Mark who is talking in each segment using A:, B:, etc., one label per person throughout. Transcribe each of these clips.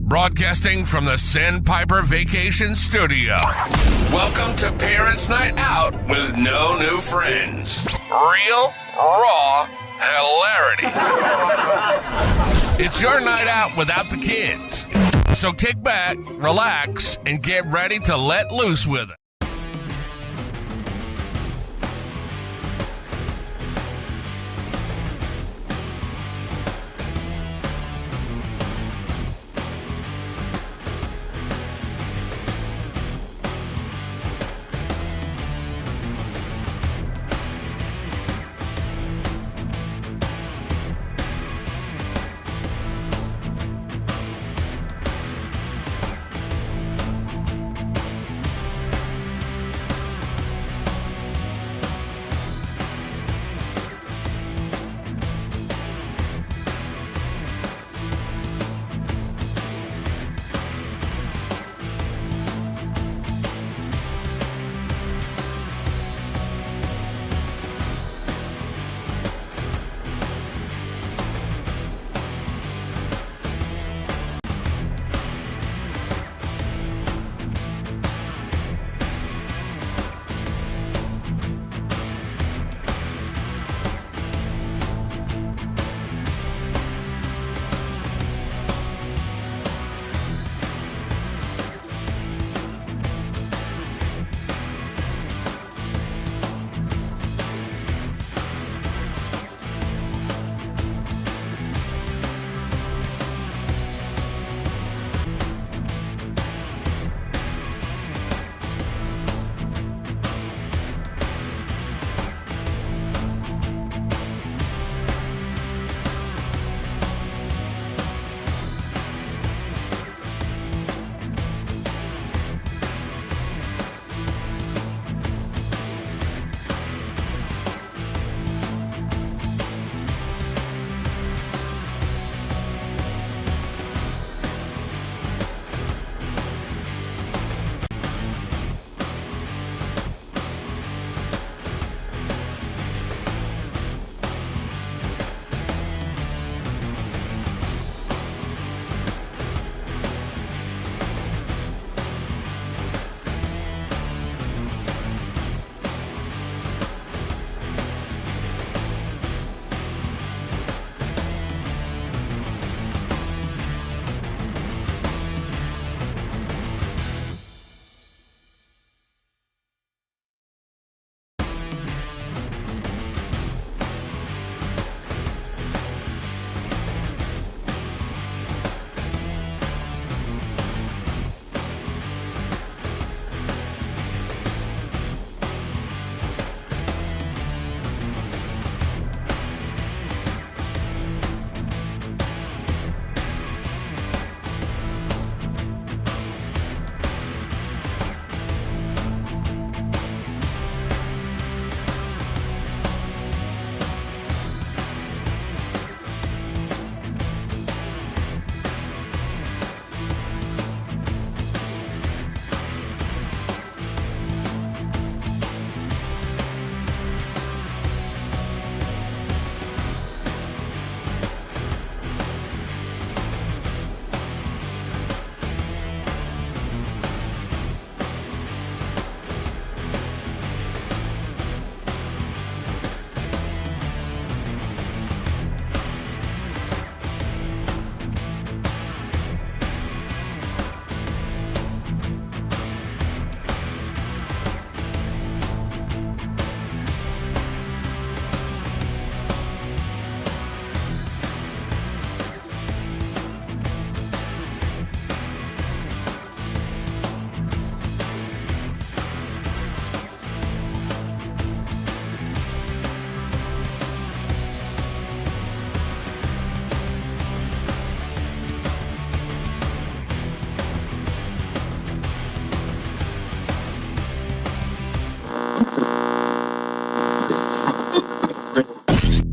A: Broadcasting from the Sandpiper Vacation Studio. Welcome to Parents' Night Out with no new friends. Real, raw hilarity. It's your night out without the kids. So kick back, relax, and get ready to let loose with it.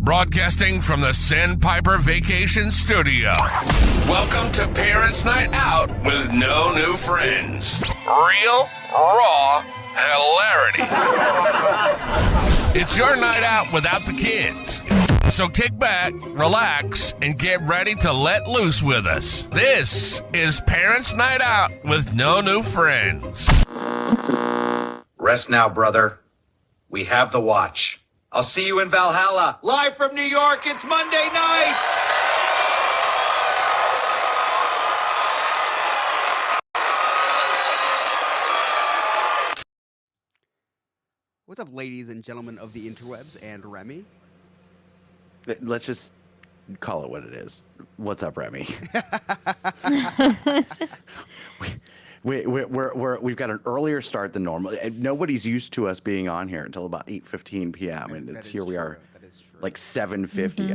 A: Broadcasting from the Sandpiper Vacation Studio. Welcome to Parents' Night Out with no new friends. Real, raw hilarity. It's your night out without the kids. So kick back, relax, and get ready to let loose with us. This is Parents' Night Out with no new friends.
B: Rest now, brother. We have the watch. I'll see you in Valhalla. Live from New York, it's Monday night!
C: What's up, ladies and gentlemen of the interwebs and Remy?
D: Let's just call it what it is. What's up, Remy? We've got an earlier start than normal. Nobody's used to us being on here until about 8:15 p.m. and it's here we are, like 7:50.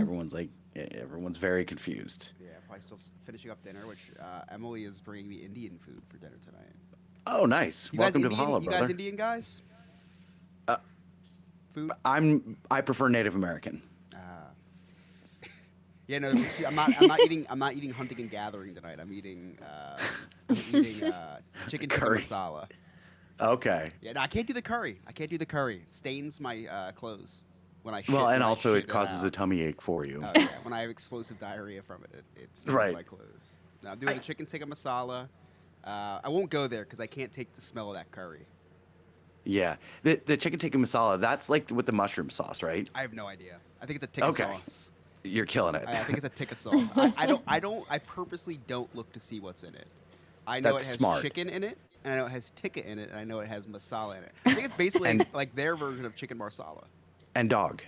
D: Everyone's very confused.
C: Yeah, probably still finishing up dinner, which Emily is bringing me Indian food for dinner tonight.
D: Oh, nice.
C: You
D: Welcome
C: guys
D: to
C: Indian,
D: Valhalla,
C: you
D: brother.
C: guys Indian guys? Food?
D: I prefer Native American.
C: Yeah, no, see, I'm not eating hunting and gathering tonight. I'm eating chicken tikka
D: Curry.
C: masala.
D: Okay.
C: Yeah, no, I can't do the curry. It stains my clothes when I shit.
D: Well, and
C: when I
D: also
C: shit
D: it causes
C: out.
D: a tummy ache for you.
C: Oh, yeah. When I have explosive diarrhea from it, it stains
D: Right.
C: my clothes. Now, I'm doing the chicken tikka masala. I won't go there because I can't take the smell of that curry.
D: Yeah. The chicken tikka masala, that's like with the mushroom sauce, right?
C: I have no idea. I think it's a tikka
D: Okay.
C: sauce.
D: You're killing it.
C: I think it's a tikka sauce. I purposely don't look to see what's in it. I know
D: That's
C: it has
D: smart.
C: chicken in it, and I know it has tikka in it, and I know it has masala in it. I think it's basically like their version of chicken marsala.
D: And dog.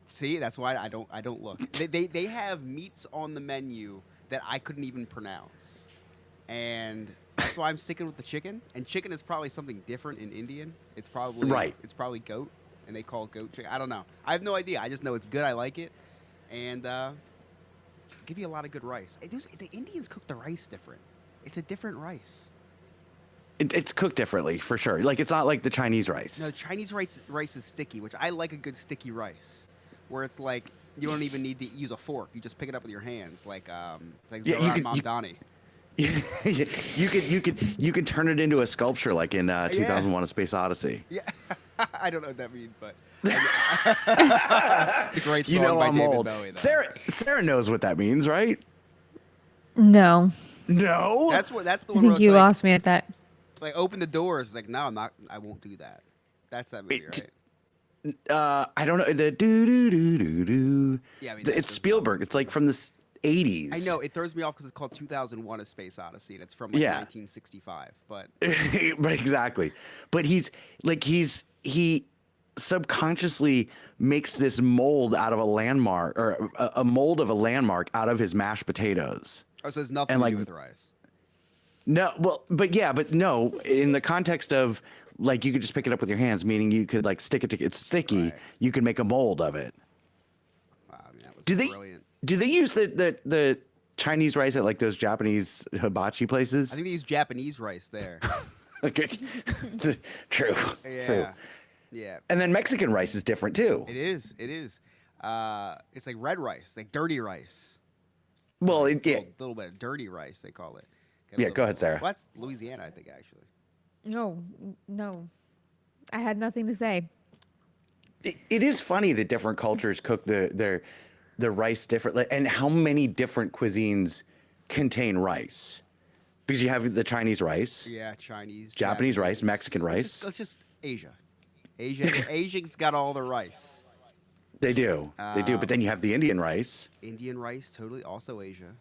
C: See, that's why I don't look. They have meats on the menu that I couldn't even pronounce, and that's why I'm sticking with the chicken. And chicken is probably something different in Indian. It's probably
D: Right.
C: It's probably goat, and they call goat chicken. I don't know. I have no idea. I just know it's good. I like it, and give you a lot of good rice. The Indians cook the rice different. It's a different rice.
D: It's cooked differently, for sure. Like, it's not like the Chinese rice.
C: No, Chinese rice is sticky, which I like a good sticky rice, where it's like you don't even need to use a fork. You just pick it up with your hands, like
D: Yeah, you
C: Zoran
D: could- you-
C: Mamdani.
D: you could turn it into a sculpture like in 2001: A Space Odyssey.
C: Yeah, I don't know what that means, but it's a great song
D: You know
C: by
D: I'm
C: David
D: old.
C: Bowie. Though.
D: Sarah knows what that means, right?
E: No,
D: No.
C: That's the
E: I
C: one where
E: think
C: it's
E: you
C: like,
E: lost me at that.
C: like open the doors. It's like no, I'm not. I won't do that. That's that movie,
D: Wait,
C: right?
D: I don't know. The do do do do do.
C: Yeah, I mean, that's
D: It's
C: just-
D: Spielberg. It's like from the 80s.
C: I know it throws me off because it's called 2001: A Space Odyssey, and it's from like
D: Yeah.
C: 1965. But
D: Right, exactly. But he subconsciously makes this mold out of a landmark, or a mold of a landmark out of his mashed potatoes.
C: oh, so it's nothing
D: And,
C: to
D: like,
C: do with rice.
D: No, well, but no, in the context of like you could just pick it up with your hands, meaning you could like stick it to it's sticky.
C: Right.
D: You can make a mold of it.
C: Wow, I mean, that was
D: Do they
C: brilliant.
D: do they use the Chinese rice at like those Japanese hibachi places?
C: I think they use Japanese rice there.
D: Okay, true.
C: Yeah,
D: True.
C: yeah.
D: And then Mexican rice is different too.
C: It is. It is. It's like red rice, like dirty rice.
D: Well,
C: A
D: yeah,
C: little bit of dirty rice, they call it. Get a
D: Yeah,
C: little
D: go
C: bit
D: ahead,
C: of-
D: Sarah.
C: Well, that's Louisiana, I think, actually.
E: No, I had nothing to say.
D: it is funny that different cultures cook the rice differently, and how many different cuisines contain rice. Because you have the Chinese rice.
C: Yeah, Chinese,
D: Japanese rice, Mexican rice.
C: Let's just Asia. Asia's got all the rice.
D: They do. But then you have the Indian rice,
C: Indian rice, totally, also Asia.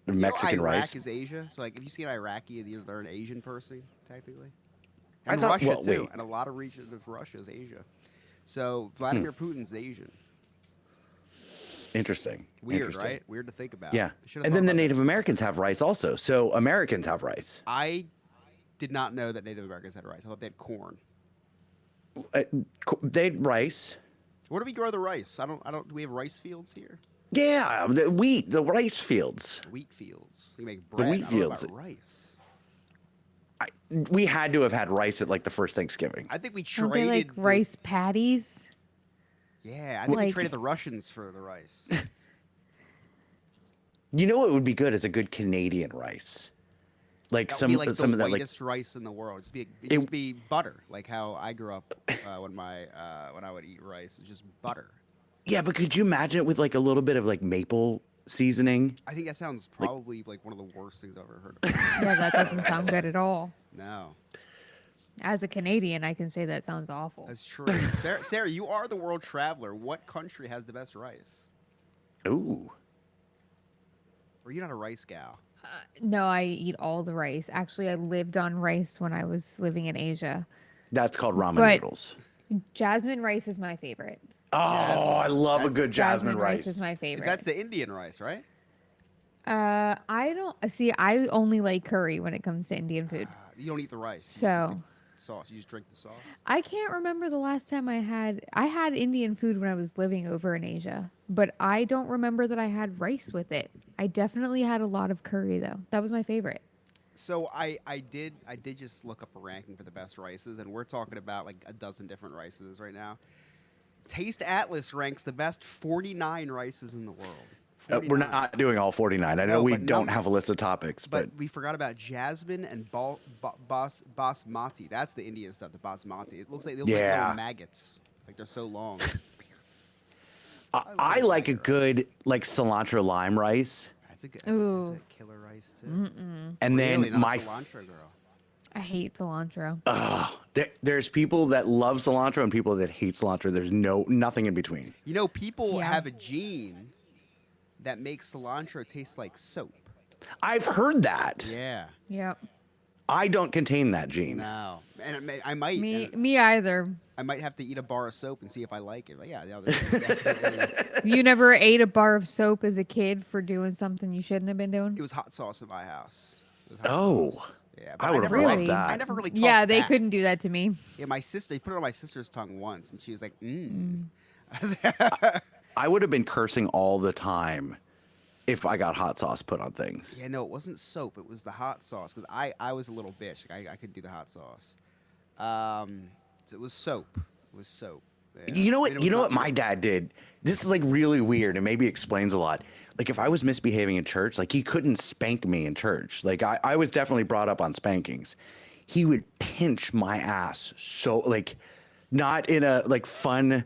D: the
C: You know,
D: Mexican
C: Iraq
D: rice.
C: is Asia. So, like, if you see an Iraqi, they're an Asian person, technically.
D: I
C: And
D: thought-
C: Russia,
D: well,
C: too.
D: wait.
C: And a lot of regions of Russia is Asia. So, Vladimir
D: Hmm.
C: Putin's Asian.
D: Interesting.
C: Weird,
D: Interesting.
C: right? Weird to think about.
D: Yeah.
C: I should've
D: And
C: thought
D: then the
C: about that.
D: Native Americans have rice also. So Americans have rice.
C: I did not know that Native Americans had rice. I thought they had corn.
D: They had rice.
C: Where do we grow the rice? Do we have rice fields here?
D: Yeah, the wheat, the rice fields.
C: Wheat fields. You make bread.
D: wheat
C: I don't know
D: fields.
C: about rice.
D: We had to have had rice at like the first Thanksgiving.
C: I think we
E: Don't
C: traded
E: they like
C: the-
E: rice patties?
C: Yeah, I think we
E: Like-
C: traded the Russians for the rice.
D: You know what would be good is a good Canadian rice. Like
C: That would
D: some
C: be like
D: some
C: the
D: of that like
C: whitest rice in the world. It'd just be butter, like how I grew up when I would eat rice. It's just butter.
D: Yeah, but could you imagine it with like a little bit of like maple seasoning?
C: I think that sounds probably like one of the worst things I've ever heard of.
E: Yeah, that doesn't sound good at all.
C: No,
E: As a Canadian, I can say that sounds awful.
C: that's true. Sarah, you are the world traveler. What country has the best rice?
D: Ooh.
C: Or you're not a rice gal?
E: No, I eat all the rice. Actually, I lived on rice when I was living in Asia.
D: That's called ramen
E: But-
D: noodles.
E: Jasmine rice is my favorite.
D: Oh, I love a good jasmine
E: rice
D: rice.
E: is my
C: 'Cause
E: favorite.
C: that's the Indian rice, right?
E: I don't see. I only like curry when it comes to Indian food.
C: You don't eat the rice. You
E: So-
C: just eat the sauce. You just drink the sauce.
E: I can't remember the last time I had Indian food when I was living over in Asia, but I don't remember that I had rice with it. I definitely had a lot of curry though. That was my favorite.
C: So I did just look up a ranking for the best rices, and we're talking about like a dozen different rices right now. Taste Atlas ranks the best 49 rices in the world.
D: We're
C: 49.
D: not doing all 49. I know
C: No,
D: we
C: but
D: don't
C: num-
D: have a list of topics, but
C: But we forgot about jasmine and basmati. That's the Indian stuff, the basmati. It looks like they look like
D: Yeah.
C: little maggots. Like they're so long.
D: I like a good like cilantro lime rice.
C: That's a good.
E: Ooh.
C: That's a killer rice too.
D: And
C: Really,
D: then
C: not
D: my
C: a cilantro girl.
E: I hate cilantro.
D: there's people that love cilantro and people that hate cilantro. There's nothing in between.
C: You know, people
E: Yeah.
C: have a gene that makes cilantro taste like soap.
D: I've heard that.
C: Yeah.
E: Yep.
D: I don't contain that gene.
C: No. And I might.
E: Me either.
C: I might have to eat a bar of soap and see if I like it. But yeah, no, there's definitely.
E: You never ate a bar of soap as a kid for doing something you shouldn't have been doing?
C: It was hot sauce in my house. It was hot
D: Oh.
C: sauce. Yeah,
D: I would've
C: never
D: loved
C: really-
D: that.
C: I never really.
E: Yeah,
C: talked
E: they
C: back.
E: couldn't do that to me.
C: Yeah, my sister. They put it on my sister's tongue once, and she was like, "Mmm."
D: I would have been cursing all the time if I got hot sauce put on things.
C: Yeah, no, it wasn't soap. It was the hot sauce because I was a little bitch. Like, I could do the hot sauce. So it was soap. It was soap. Yeah.
D: You know
C: I mean, it
D: what?
C: was
D: You know
C: not
D: what my
C: soap.
D: dad did? This is like really weird and maybe explains a lot. Like if I was misbehaving in church, like he couldn't spank me in church. Like I was definitely brought up on spankings. He would pinch my ass so like not in a like fun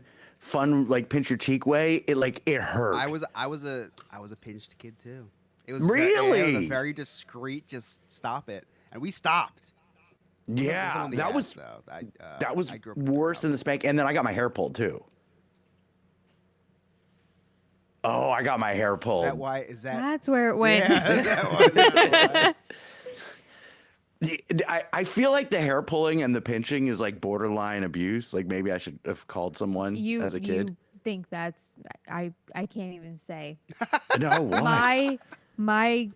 D: like pinch your cheek way. It hurt.
C: I was a pinched kid too. It was
D: Really?
C: it was a very discreet. Just stop it, and we stopped. It wasn't
D: yeah,
C: on the
D: that
C: ass,
D: was
C: though.
D: that was
C: I grew up in
D: worse than
C: Toronto.
D: the spank. And then I got my hair pulled too. Oh, I got my hair pulled.
C: That why is that?
E: That's where it went.
C: Yeah, is that why- is that why?
D: I feel like the hair pulling and the pinching is like borderline abuse. Like maybe I should have called someone
E: You
D: as a kid.
E: you think that's I can't even say.
D: No, what?
E: My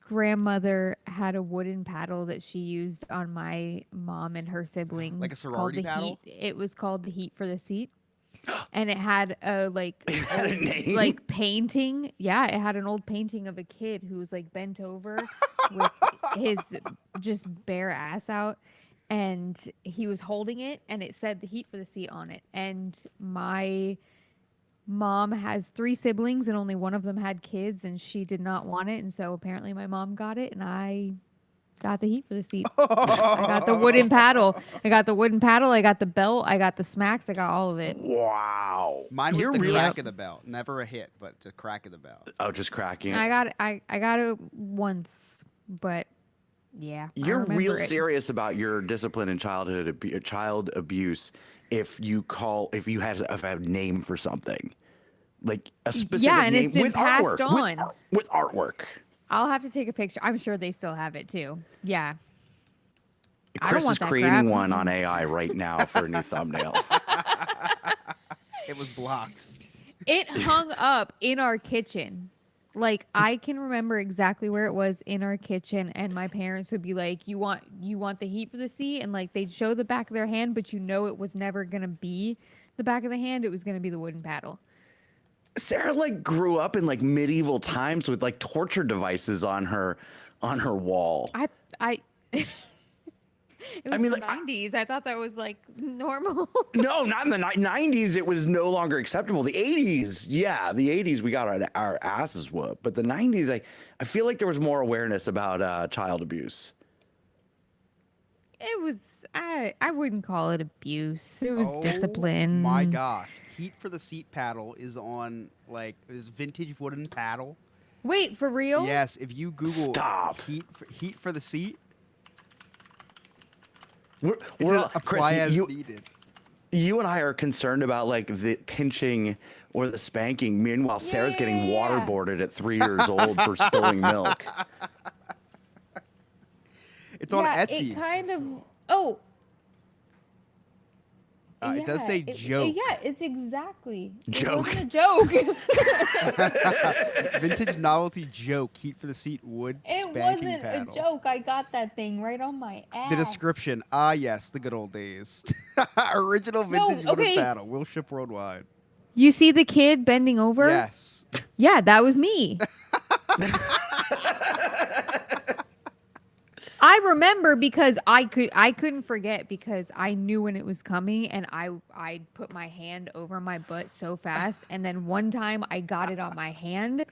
E: grandmother had a wooden paddle that she used on my mom and her siblings.
C: Like a
E: called
C: sorority
E: the
C: paddle?
E: Heat. It was called the Heat for the Seat. And it had a
D: had a name?
E: like painting. Yeah, it had an old painting of a kid who was like bent over with his just bare ass out, and he was holding it, and it said the Heat for the Seat on it. And my mom has 3 siblings, and only one of them had kids, and she did not want it, and so apparently my mom got it, and I got the Heat for the Seat. I got the wooden paddle. I got the belt. I got the smacks. I got all of it.
D: Wow.
C: Mine was
D: You're
C: the
D: really
C: crack of the belt. Never a hit, but the crack of the belt.
D: Oh, just cracking.
E: I got it. I got it once, but yeah. I
D: You're
E: remember
D: real
E: it.
D: serious about your discipline and child abuse if you have a name for something. Like a specific
E: and
D: name
E: it's been
D: with
E: passed
D: artwork.
E: on.
D: With artwork.
E: I'll have to take a picture. I'm sure they still have it too. Yeah. I don't
D: Chris
E: want
D: is
E: that
D: creating
E: crap.
D: one on AI right now for a new thumbnail.
C: It was blocked.
E: It hung up in our kitchen. Like I can remember exactly where it was in our kitchen, and my parents would be like, "You want the Heat for the Seat?" And like they'd show the back of their hand, but it was never gonna be the back of the hand. It was gonna be the wooden paddle.
D: Sarah like grew up in like medieval times with like torture devices on her wall.
E: It was
D: mean,
E: the
D: like,
E: 90s. I thought that was like normal.
D: No, not in the 90s. It was no longer acceptable. The 80s, yeah, the 80s we got our asses whooped, but the 90s, I feel like there was more awareness about child abuse.
E: It was I wouldn't call it abuse. It was
C: Oh
E: discipline.
C: My gosh, heat for the seat paddle is on like this vintage wooden paddle.
E: Wait, for real?
C: Yes, if you Google
D: Stop.
C: heat for the seat,
D: We're,
C: it
D: we're
C: says
D: Chris,
C: apply as
D: you,
C: needed.
D: you and I are concerned about like the pinching or the spanking. Meanwhile, Sarah's getting
E: Yeah.
D: waterboarded at 3 years old for spilling milk.
C: It's on
E: Yeah,
C: Etsy.
E: It kind of. Oh.
C: It does say joke.
E: Yeah, it's exactly.
D: Joke.
E: It wasn't a joke.
C: Vintage novelty joke. Heat for the seat wood
E: It
C: spanking
E: wasn't
C: paddle.
E: a joke. I got that thing right on my ass.
C: The description. Ah, yes, the good old days. Original vintage wooden
E: okay.
C: paddle. Will ship worldwide.
E: You see the kid bending over?
C: Yes.
E: Yeah, that was me. I remember because I couldn't forget because I knew when it was coming and I put my hand over my butt so fast and then one time I got it on my hand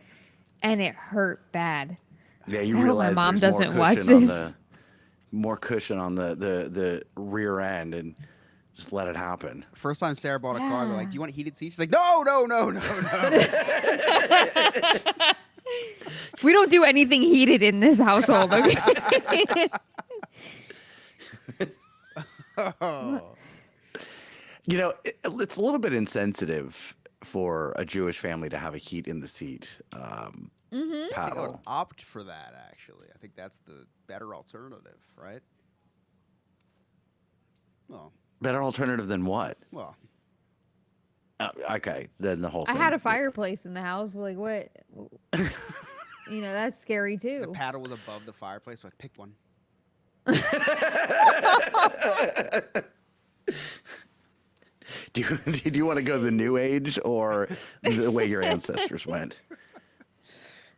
E: and it hurt bad.
D: Yeah, you
E: I hope my
D: realize
E: mom
D: there's more
E: doesn't watch
D: cushion on
E: this.
D: the more cushion on the rear end, and just let it happen.
C: First time Sarah bought a car, they're like,
E: Yeah.
C: "Do you want heated seats?" She's like, "No, no, no, no, no."
E: We don't do anything heated in this household, okay?
C: Oh.
D: You know, it's a little bit insensitive for a Jewish family to have a heat in the seat
C: I think I would
D: paddle.
C: opt for that. Actually, I think that's the better alternative, right? Well,
D: Better alternative than what?
C: well,
D: Okay, then the whole
E: I
D: thing.
E: had a fireplace in the house. Like, what? You know, that's scary too.
C: the paddle was above the fireplace, so I picked one.
D: Do you want to go the new age or the way your ancestors went?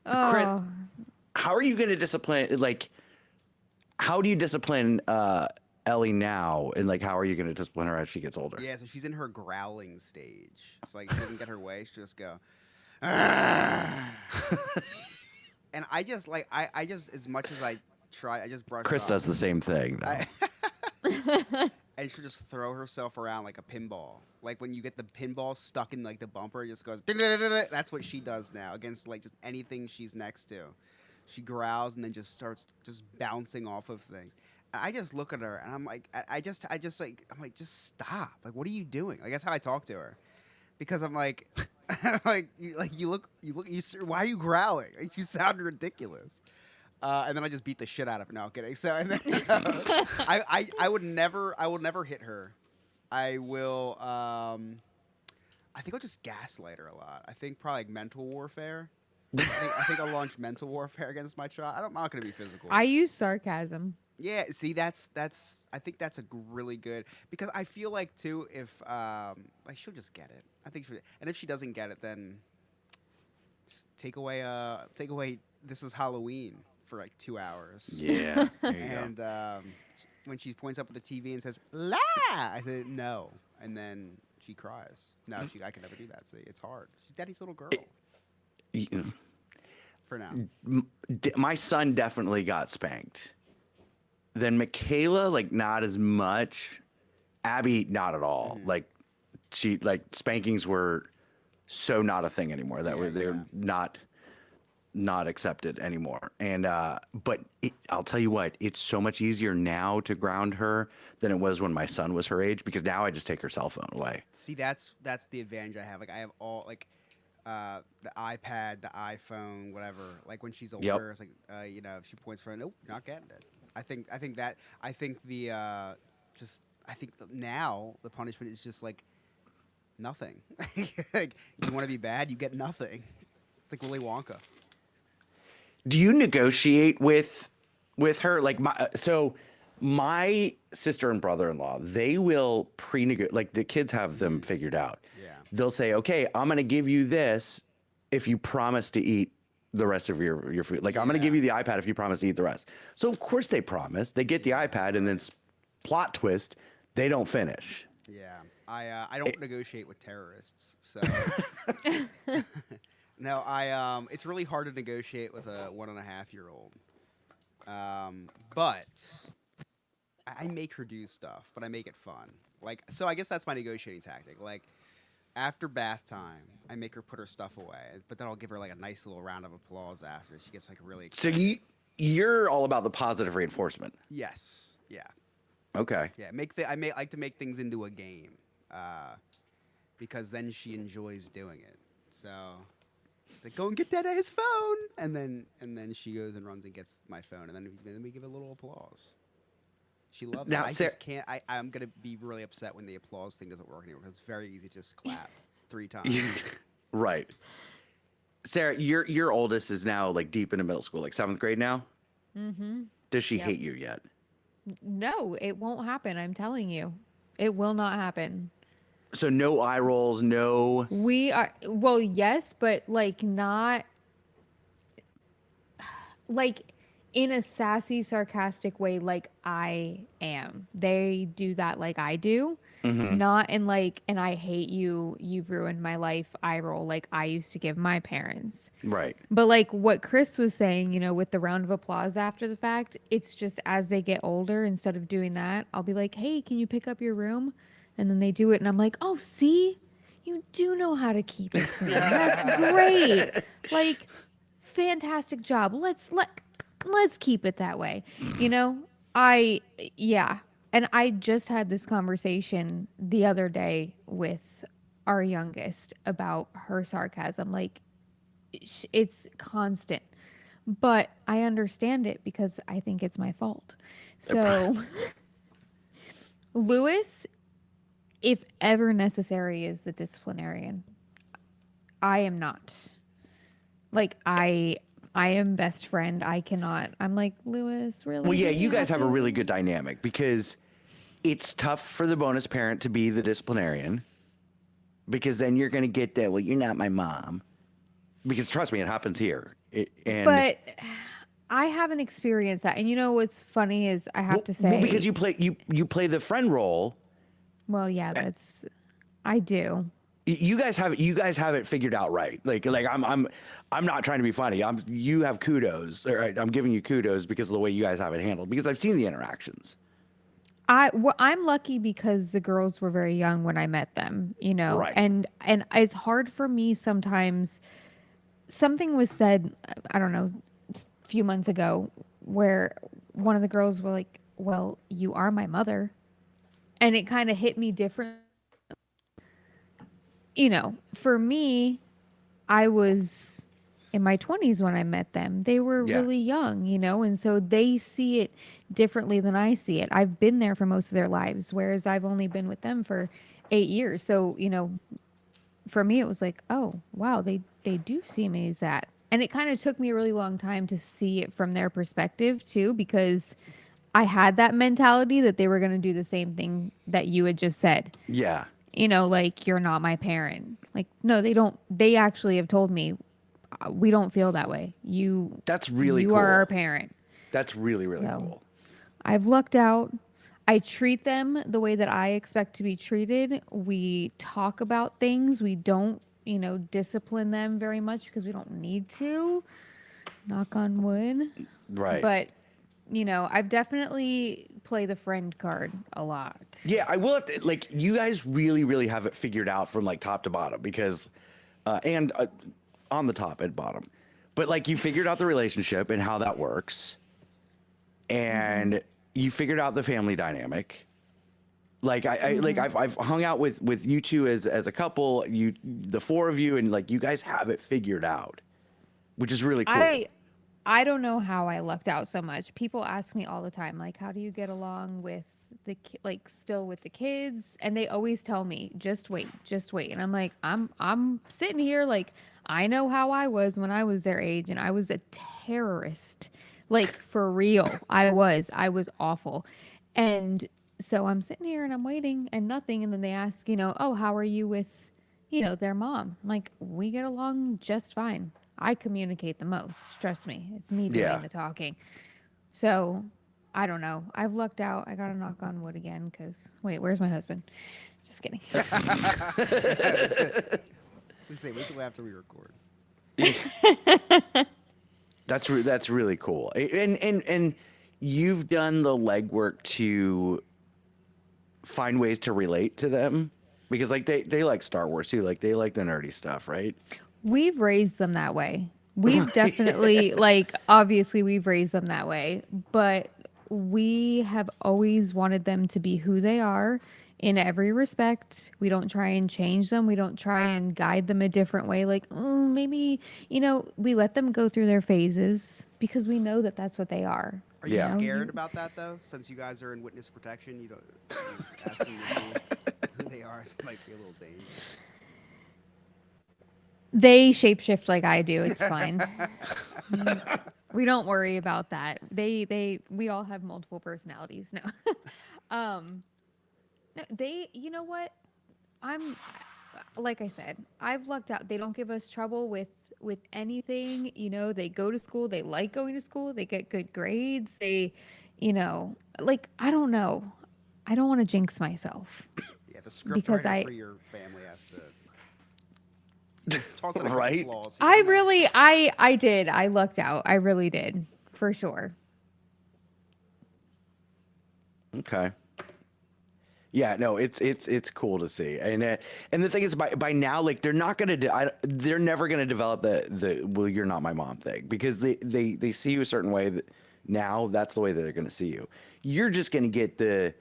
D: Chris,
E: Oh.
D: how are you going to discipline? Like, how do you discipline Ellie now, and like, how are you going to discipline her as she gets older?
C: Yeah, so she's in her growling stage. It's like she doesn't get her way, she just go. "Ah." And I just like I just as much as I try, I just brush.
D: Chris
C: it off.
D: does the same thing, though.
C: And she'll just throw herself around like a pinball. Like when you get the pinball stuck in like the bumper, it just goes. That's what she does now against like just anything she's next to. She growls and then just starts just bouncing off of things. And I just look at her and I'm like, I just like I'm like, just stop. Like, what are you doing? Like that's how I talk to her, because I'm like, you look, why are you growling? Like, you sound ridiculous. And then I just beat the shit out of her. No, I'm kidding. So and then, I will never hit her. I will. I think I'll just gaslight her a lot. I think probably like mental warfare. I think I'll launch mental warfare against my child. I'm not gonna be physical.
E: I use sarcasm.
C: Yeah, see, that's. I think that's a really good, because I feel like too, if like she'll just get it. I think and if she doesn't get it, then just take away. This is Halloween for like 2 hours.
D: Yeah. There you
C: And when she points up at the TV and says "La," I said no, and then she cries. No, I can never do that. See, it's hard. She's daddy's little girl
D: go.
C: for now.
D: My son definitely got spanked. Then Michaela, like, not as much. Abby, not at all. Like, spankings were so not a thing anymore. They're not accepted anymore. And but I'll tell you what, it's so much easier now to ground her than it was when my son was her age, because now I just take her cell phone away.
C: See, that's the advantage I have. Like I have all like the iPad, the iPhone, whatever. Like when she's older, it's like if she points for nope, you're not getting it. I think now the punishment is just like nothing. Like you want to be bad, you get nothing. It's like Willy Wonka.
D: Do you negotiate with her? Like my sister and brother-in-law, they will pre-negotiate. Like the kids have them figured out.
C: Yeah.
D: They'll say, okay, I'm going to give you this if you promise to eat the rest of your food. Like I'm going to give you the iPad if you promise to eat the rest. So of course they promise. They get the iPad, and then plot twist, they don't finish.
C: Yeah, I don't negotiate with terrorists, so no, it's really hard to negotiate with a 1.5-year-old. But I make her do stuff, but I make it fun. Like, so I guess that's my negotiating tactic. Like, after bath time, I make her put her stuff away, but then I'll give her like a nice little round of applause after. She gets like really
D: So
C: excited.
D: you're all about the positive reinforcement.
C: Yes. Yeah.
D: Okay.
C: Yeah. Like to make things into a game, because then she enjoys doing it. So it's like, go and get that his phone, and then she goes and runs and gets my phone, and then we give a little applause. She loves
D: Now,
C: it. I
D: Sarah-
C: just can't. I'm gonna be really upset when the applause thing doesn't work anymore because it's very easy to just clap 3 times.
D: Right. Sarah, your oldest is now like deep into middle school, like 7th grade now.
E: Mm-hmm.
D: Does she
E: Yep.
D: hate you yet?
E: No, it won't happen. I'm telling you, it will not happen.
D: So no eye rolls, no.
E: We are, well, yes, but like not like in a sassy, sarcastic way, like I am. They do that like I do. Not in like, and I hate you, you've ruined my life, eye roll, like I used to give my parents.
D: Right.
E: But like what Chris was saying, with the round of applause after the fact, it's just as they get older, instead of doing that, I'll be like, hey, can you pick up your room? And then they do it, and I'm like, oh, see, you do know how to keep it clean. That's great. Like, fantastic job. Let's keep it that way. Yeah. And I just had this conversation the other day with our youngest about her sarcasm. Like, it's constant, but I understand it because I think it's my fault. So Lewis, if ever necessary, is the disciplinarian. I am not. Like, I am best friend. I cannot. I'm like, Lewis, really?
D: Well, yeah,
E: Did
D: you guys have a
E: to?"
D: really good dynamic because it's tough for the bonus parent to be the disciplinarian because then you're going to get that, well, you're not my mom. Because trust me, it happens here.
E: But I haven't experienced that. And what's funny is I have to say,
D: well, because you play the friend role.
E: well, yeah, I do.
D: You guys have it figured out right. Like I'm not trying to be funny. You have kudos. All right, I'm giving you kudos because of the way you guys have it handled. Because I've seen the interactions.
E: I'm lucky because the girls were very young when I met them,
D: Right.
E: and it's hard for me sometimes. Something was said, I don't know, a few months ago, where one of the girls were like, well, you are my mother. And it kind of hit me different. For me, I was in my 20s when I met them. They were
D: Yeah.
E: really young, and so they see it differently than I see it. I've been there for most of their lives, whereas I've only been with them for 8 years. So, for me, it was like, oh, wow, they do see me as that. And it kind of took me a really long time to see it from their perspective, too, because I had that mentality that they were going to do the same thing that you had just said.
D: Yeah.
E: Like, you're not my parent. Like, no, they don't. They actually have told me, we don't feel that way.
D: That's really
E: you
D: cool.
E: are our parent.
D: That's really, really
E: So,
D: cool.
E: I've lucked out. I treat them the way that I expect to be treated. We talk about things. We don't, discipline them very much because we don't need to. Knock on wood.
D: Right.
E: But, I've definitely play the friend card a lot.
D: Yeah, I will have to, like, you guys really, really have it figured out from like top to bottom because, and on the top and bottom, but like you figured out the relationship and how that works, and you figured out the family dynamic. Like I've hung out with you two as a couple, the 4 of you, and like you guys have it figured out, which is really cool.
E: I don't know how I lucked out so much. People ask me all the time, like, how do you get along with still with the kids? And they always tell me, just wait. And I'm like, I'm sitting here like, I know how I was when I was their age, and I was a terrorist, like for real. I was awful. And so I'm sitting here and I'm waiting and nothing. And then they ask, oh, how are you with, their mom? I'm like, we get along just fine. I communicate the most. Trust me. It's me doing the talking. So I don't know. I've lucked out. I got to knock on wood again because, wait, where's my husband? Just kidding.
C: Wait till after we record.
D: That's really cool. And you've done the legwork to find ways to relate to them Because like they like Star Wars too. Like they like the nerdy stuff, right?
E: We've raised them that way. We've definitely, like, obviously we've raised them that way, but we have always wanted them to be who they are in every respect. We don't try and change them. We don't try and guide them a different way. Like, maybe, we let them go through their phases because we know that that's what they are.
C: Are you
D: Yeah.
C: scared about that though? Since you guys are in witness protection, you ask them to be who they are. It might be a little dangerous.
E: They shapeshift like I do. It's fine. We don't worry about that. We all have multiple personalities. No. No, you know what? Like I said, I've lucked out. They don't give us trouble with anything. They go to school. They like going to school. They get good grades. They, like, I don't know. I don't want to jinx myself.
C: Yeah, the script
E: Because
C: writer for your family has to. Toss in a couple
D: Right?
C: flaws here
E: I
C: and there.
E: really, I did. I lucked out. I really did, for sure.
D: Okay. Yeah, no, it's cool to see, and the thing is, by now, like they're not gonna, they're never gonna develop the well, you're not my mom thing, because they see you a certain way that now that's the way that they're gonna see you. You're just gonna get the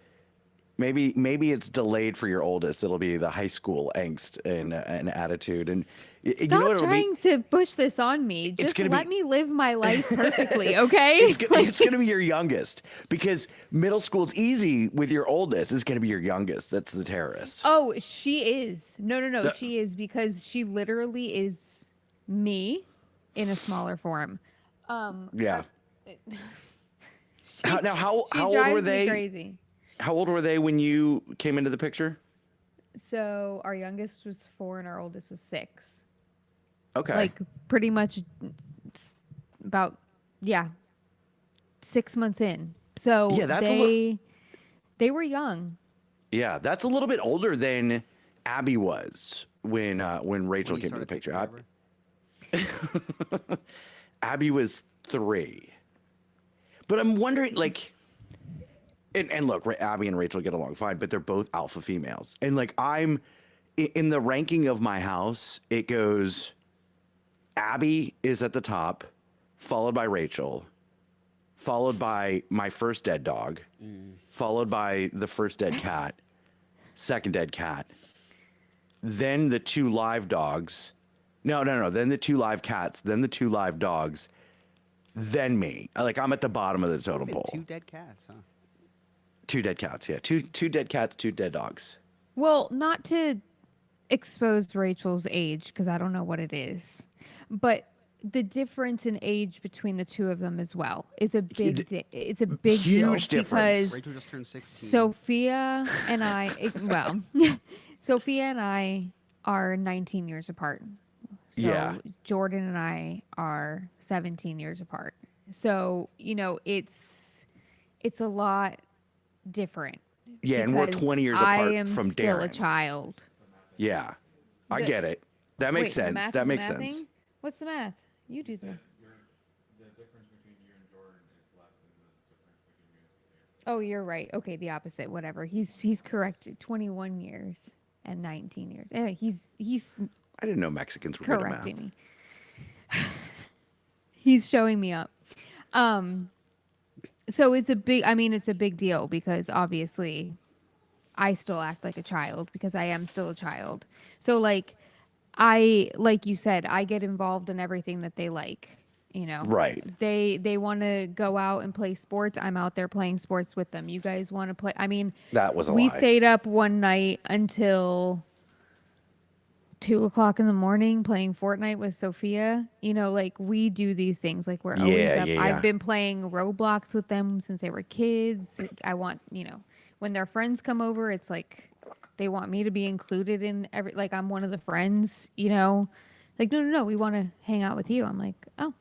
D: maybe it's delayed for your oldest. It'll be the high school angst and attitude, and you know
E: Stop
D: what it'll be.
E: trying to push this on me. Just
D: gonna
E: let
D: be-
E: me live my life perfectly, okay?
D: It's gonna be your youngest, because middle school's easy with your oldest. It's gonna be your youngest. That's the terrorist.
E: Oh, she is. No. She is, because she literally is me in a smaller form.
D: Yeah.
E: She,
D: How
E: she
D: old
E: drives
D: were
E: me
D: they?
E: crazy.
D: How old were they when you came into the picture?
E: So our youngest was 4 and our oldest was 6.
D: Okay.
E: Like pretty much about 6 months in. So
D: Yeah, that's
E: they were young.
D: yeah, that's a little bit older than Abby was when Rachel
C: When you
D: came to the
C: started
D: picture.
C: taking over?
D: Abby was 3. But I'm wondering, like, and look, Abby and Rachel get along fine, but they're both alpha females. And like, I'm in the ranking of my house, it goes Abby is at the top, followed by Rachel, followed by my first dead dog, followed by the first dead cat, second dead cat, then the 2 live dogs. No. Then the 2 live cats, then the 2 live dogs, then me. Like, I'm at the bottom of the totem
C: Been
D: pole.
C: 2 dead cats, huh?
D: 2 dead cats, yeah. Two dead cats, 2 dead dogs.
E: Well, not to expose Rachel's age, because I don't know what it is, but the difference in age between the two of them as well is a big it's a big deal,
D: Huge difference.
E: because
C: Rachel just turned 16.
E: Sophia and I Sophia and I are 19 years apart. So
D: Yeah.
E: Jordan and I are 17 years apart. So, it's a lot different.
D: Yeah, and we're
E: because
D: 20 years
E: I
D: apart
E: am
D: from
E: still
D: Darren.
E: a child.
D: Yeah. I
E: The-
D: get it. That makes
E: Wait, the
D: sense.
E: math
D: That
E: is
D: makes
E: mathing?
D: sense.
E: What's the math? You do the math. Oh, you're right. Okay, the opposite. Whatever. He's correct. 21 years and 19 years. Anyway, he's
D: I didn't know Mexicans were good at math.
E: correcting me. He's showing me up. So it's a big deal, because obviously I still act like a child because I am still a child. So like you said, I get involved in everything that they like,
D: Right.
E: They want to go out and play sports. I'm out there playing sports with them. You guys want to play? I mean,
D: That was a
E: we
D: lie.
E: stayed up one night until 2:00 in the morning playing Fortnite with Sophia. Like we do these things. Like we're always
D: Yeah,
E: up.
D: yeah, yeah.
E: I've been playing Roblox with them since they were kids. I want, when their friends come over, it's like they want me to be included in like I'm one of the friends, like, no, we want to hang out with you. I'm like, oh,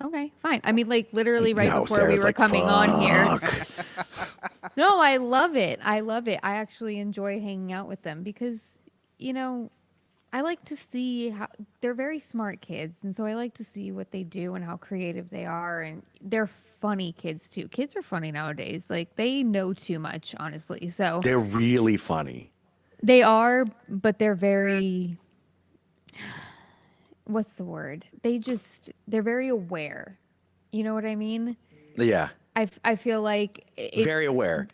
E: okay, fine. I mean, like literally right
D: No,
E: before
D: Sarah's
E: we were
D: like,
E: coming on here.
D: "Fuck."
E: No, I love it. I actually enjoy hanging out with them because, I like to see how they're very smart kids. And so I like to see what they do and how creative they are. And they're funny kids too. Kids are funny nowadays. Like they know too much, honestly. So
D: They're really funny.
E: They are, but they're very. What's the word? They're very aware. You know what I mean?
D: Yeah.
E: I feel like
D: Very aware.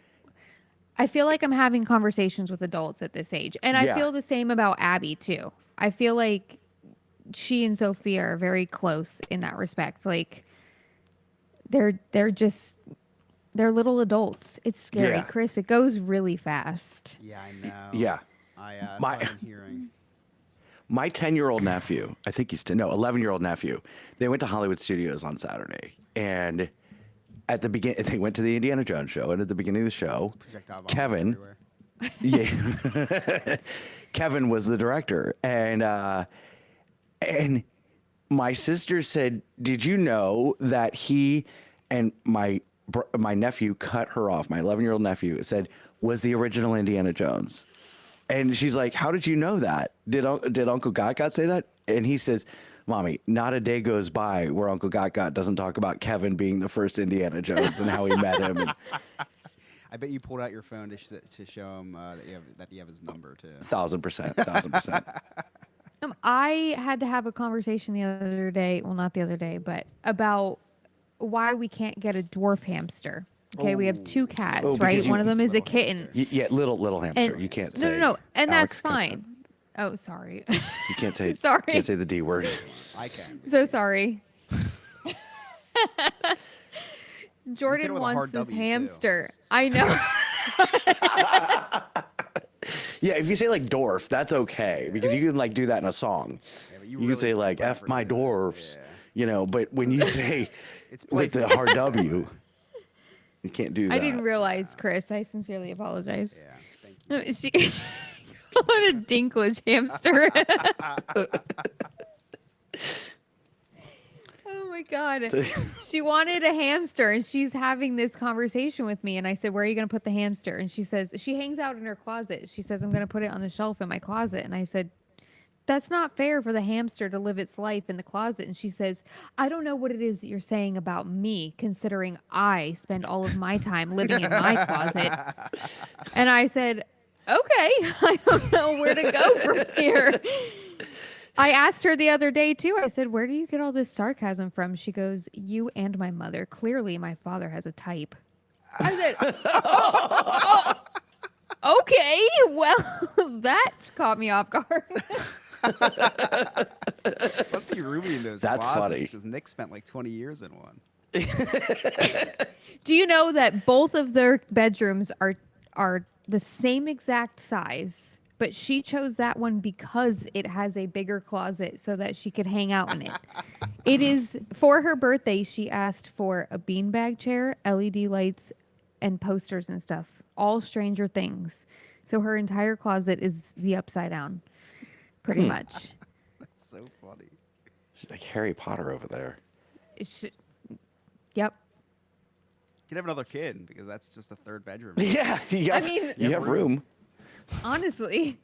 E: I feel like I'm having conversations with adults at this age. And I
D: Yeah.
E: feel the same about Abby too. I feel like she and Sophia are very close in that respect. Like they're little adults. It's scary,
D: Yeah.
E: Chris. It goes really fast.
C: Yeah, I know.
D: Yeah.
C: That's
D: My-
C: what I've been hearing.
D: My 10-year-old nephew, I think he's 10, no, 11-year-old nephew, they went to Hollywood Studios on Saturday. And at the beginning, they went to the Indiana Jones show. And at the beginning of the show,
C: Projectile vomit
D: Kevin,
C: everywhere.
D: yeah, Kevin was the director. And my sister said, "Did you know that he and my nephew cut her off?" My 11-year-old nephew said, "Was the original Indiana Jones." And she's like, "How did you know that? Did Uncle Got say that?" And he says, "Mommy, not a day goes by where Uncle Got doesn't talk about Kevin being the first Indiana Jones and how he met him." And
C: I bet you pulled out your phone to show him that you have his number too.
D: 1,000%.
E: I had to have a conversation the other day. Well, not the other day, but about why we can't get a dwarf hamster. Okay, we have two cats,
D: Oh,
E: right?
D: because
E: One
D: you-
E: of them is a
C: Little
E: kitten.
C: hamster.
D: Yeah, little hamster.
E: And-
D: You can't
E: no,
D: say.
E: no, no, and
D: Alex
E: that's
D: cut that.
E: fine. Oh, sorry.
D: You can't say.
E: Sorry.
D: Can't say the D word.
C: I can.
E: So sorry.
C: it
E: Jordan
C: with a hard
E: wants this
C: W, too.
E: hamster. I know.
D: Yeah, if you say like dwarf, that's okay because you can like do that in a song.
C: Yeah, but
D: You
C: really
D: can say like
C: went
D: "F
C: for
D: my
C: the-
D: dwarfs,"
C: yeah.
D: you know. But when you say
C: It's
D: with the
C: playful.
D: hard W, you can't do that.
E: I didn't realize, Chris. I sincerely apologize.
C: Yeah, thank you.
E: No, she called it a dinklage hamster. Oh my god. She wanted a hamster and she's having this conversation with me and I said, "Where are you going to put the hamster?" And she says she hangs out in her closet. She says, "I'm going to put it on the shelf in my closet." And I said, "That's not fair for the hamster to live its life in the closet." And she says, "I don't know what it is that you're saying about me, considering I spend all of my time living in my closet." And I said, "Okay, I don't know where to go from here." I asked her the other day too. I said, "Where do you get all this sarcasm from?" She goes, "You and my mother. Clearly, my father has a type." I said, "Okay, well, that caught me off guard."
C: Must be roomy in those
D: That's funny.
C: because Nick spent like 20 years in one.
E: Do you know that both of their bedrooms are the same exact size, but she chose that one because it has a bigger closet so that she could hang out in it. It is for her birthday. She asked for a beanbag chair, LED lights, and posters and stuff, all Stranger Things. So her entire closet is the upside down, pretty much.
C: That's so funny.
D: She's like Harry Potter over there.
E: Yep.
C: You can have another kid because that's just a third bedroom.
D: Yeah, you have,
E: mean-
D: you have room.
E: Honestly.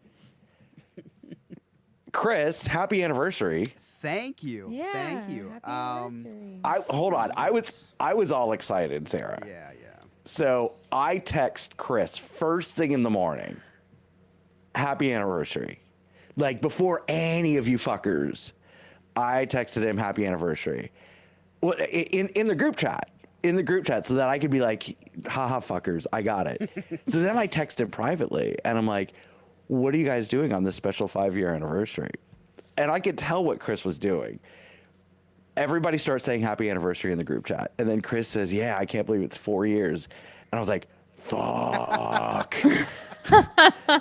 D: Chris, happy anniversary.
C: Thank you.
E: Yeah.
C: Thank you.
E: Happy anniversary.
D: Hold on. I was all excited, Sarah.
C: Yeah.
D: So I text Chris first thing in the morning. Happy anniversary. Like before any of you fuckers, I texted him happy anniversary. Well, in the group chat. In the group chat so that I could be like, haha fuckers, I got it. So then I text him privately and I'm like, "What are you guys doing on this special 5-year anniversary?" And I could tell what Chris was doing. Everybody starts saying happy anniversary in the group chat. And then Chris says, "Yeah, I can't believe it's 4 years." And I was like, fuck.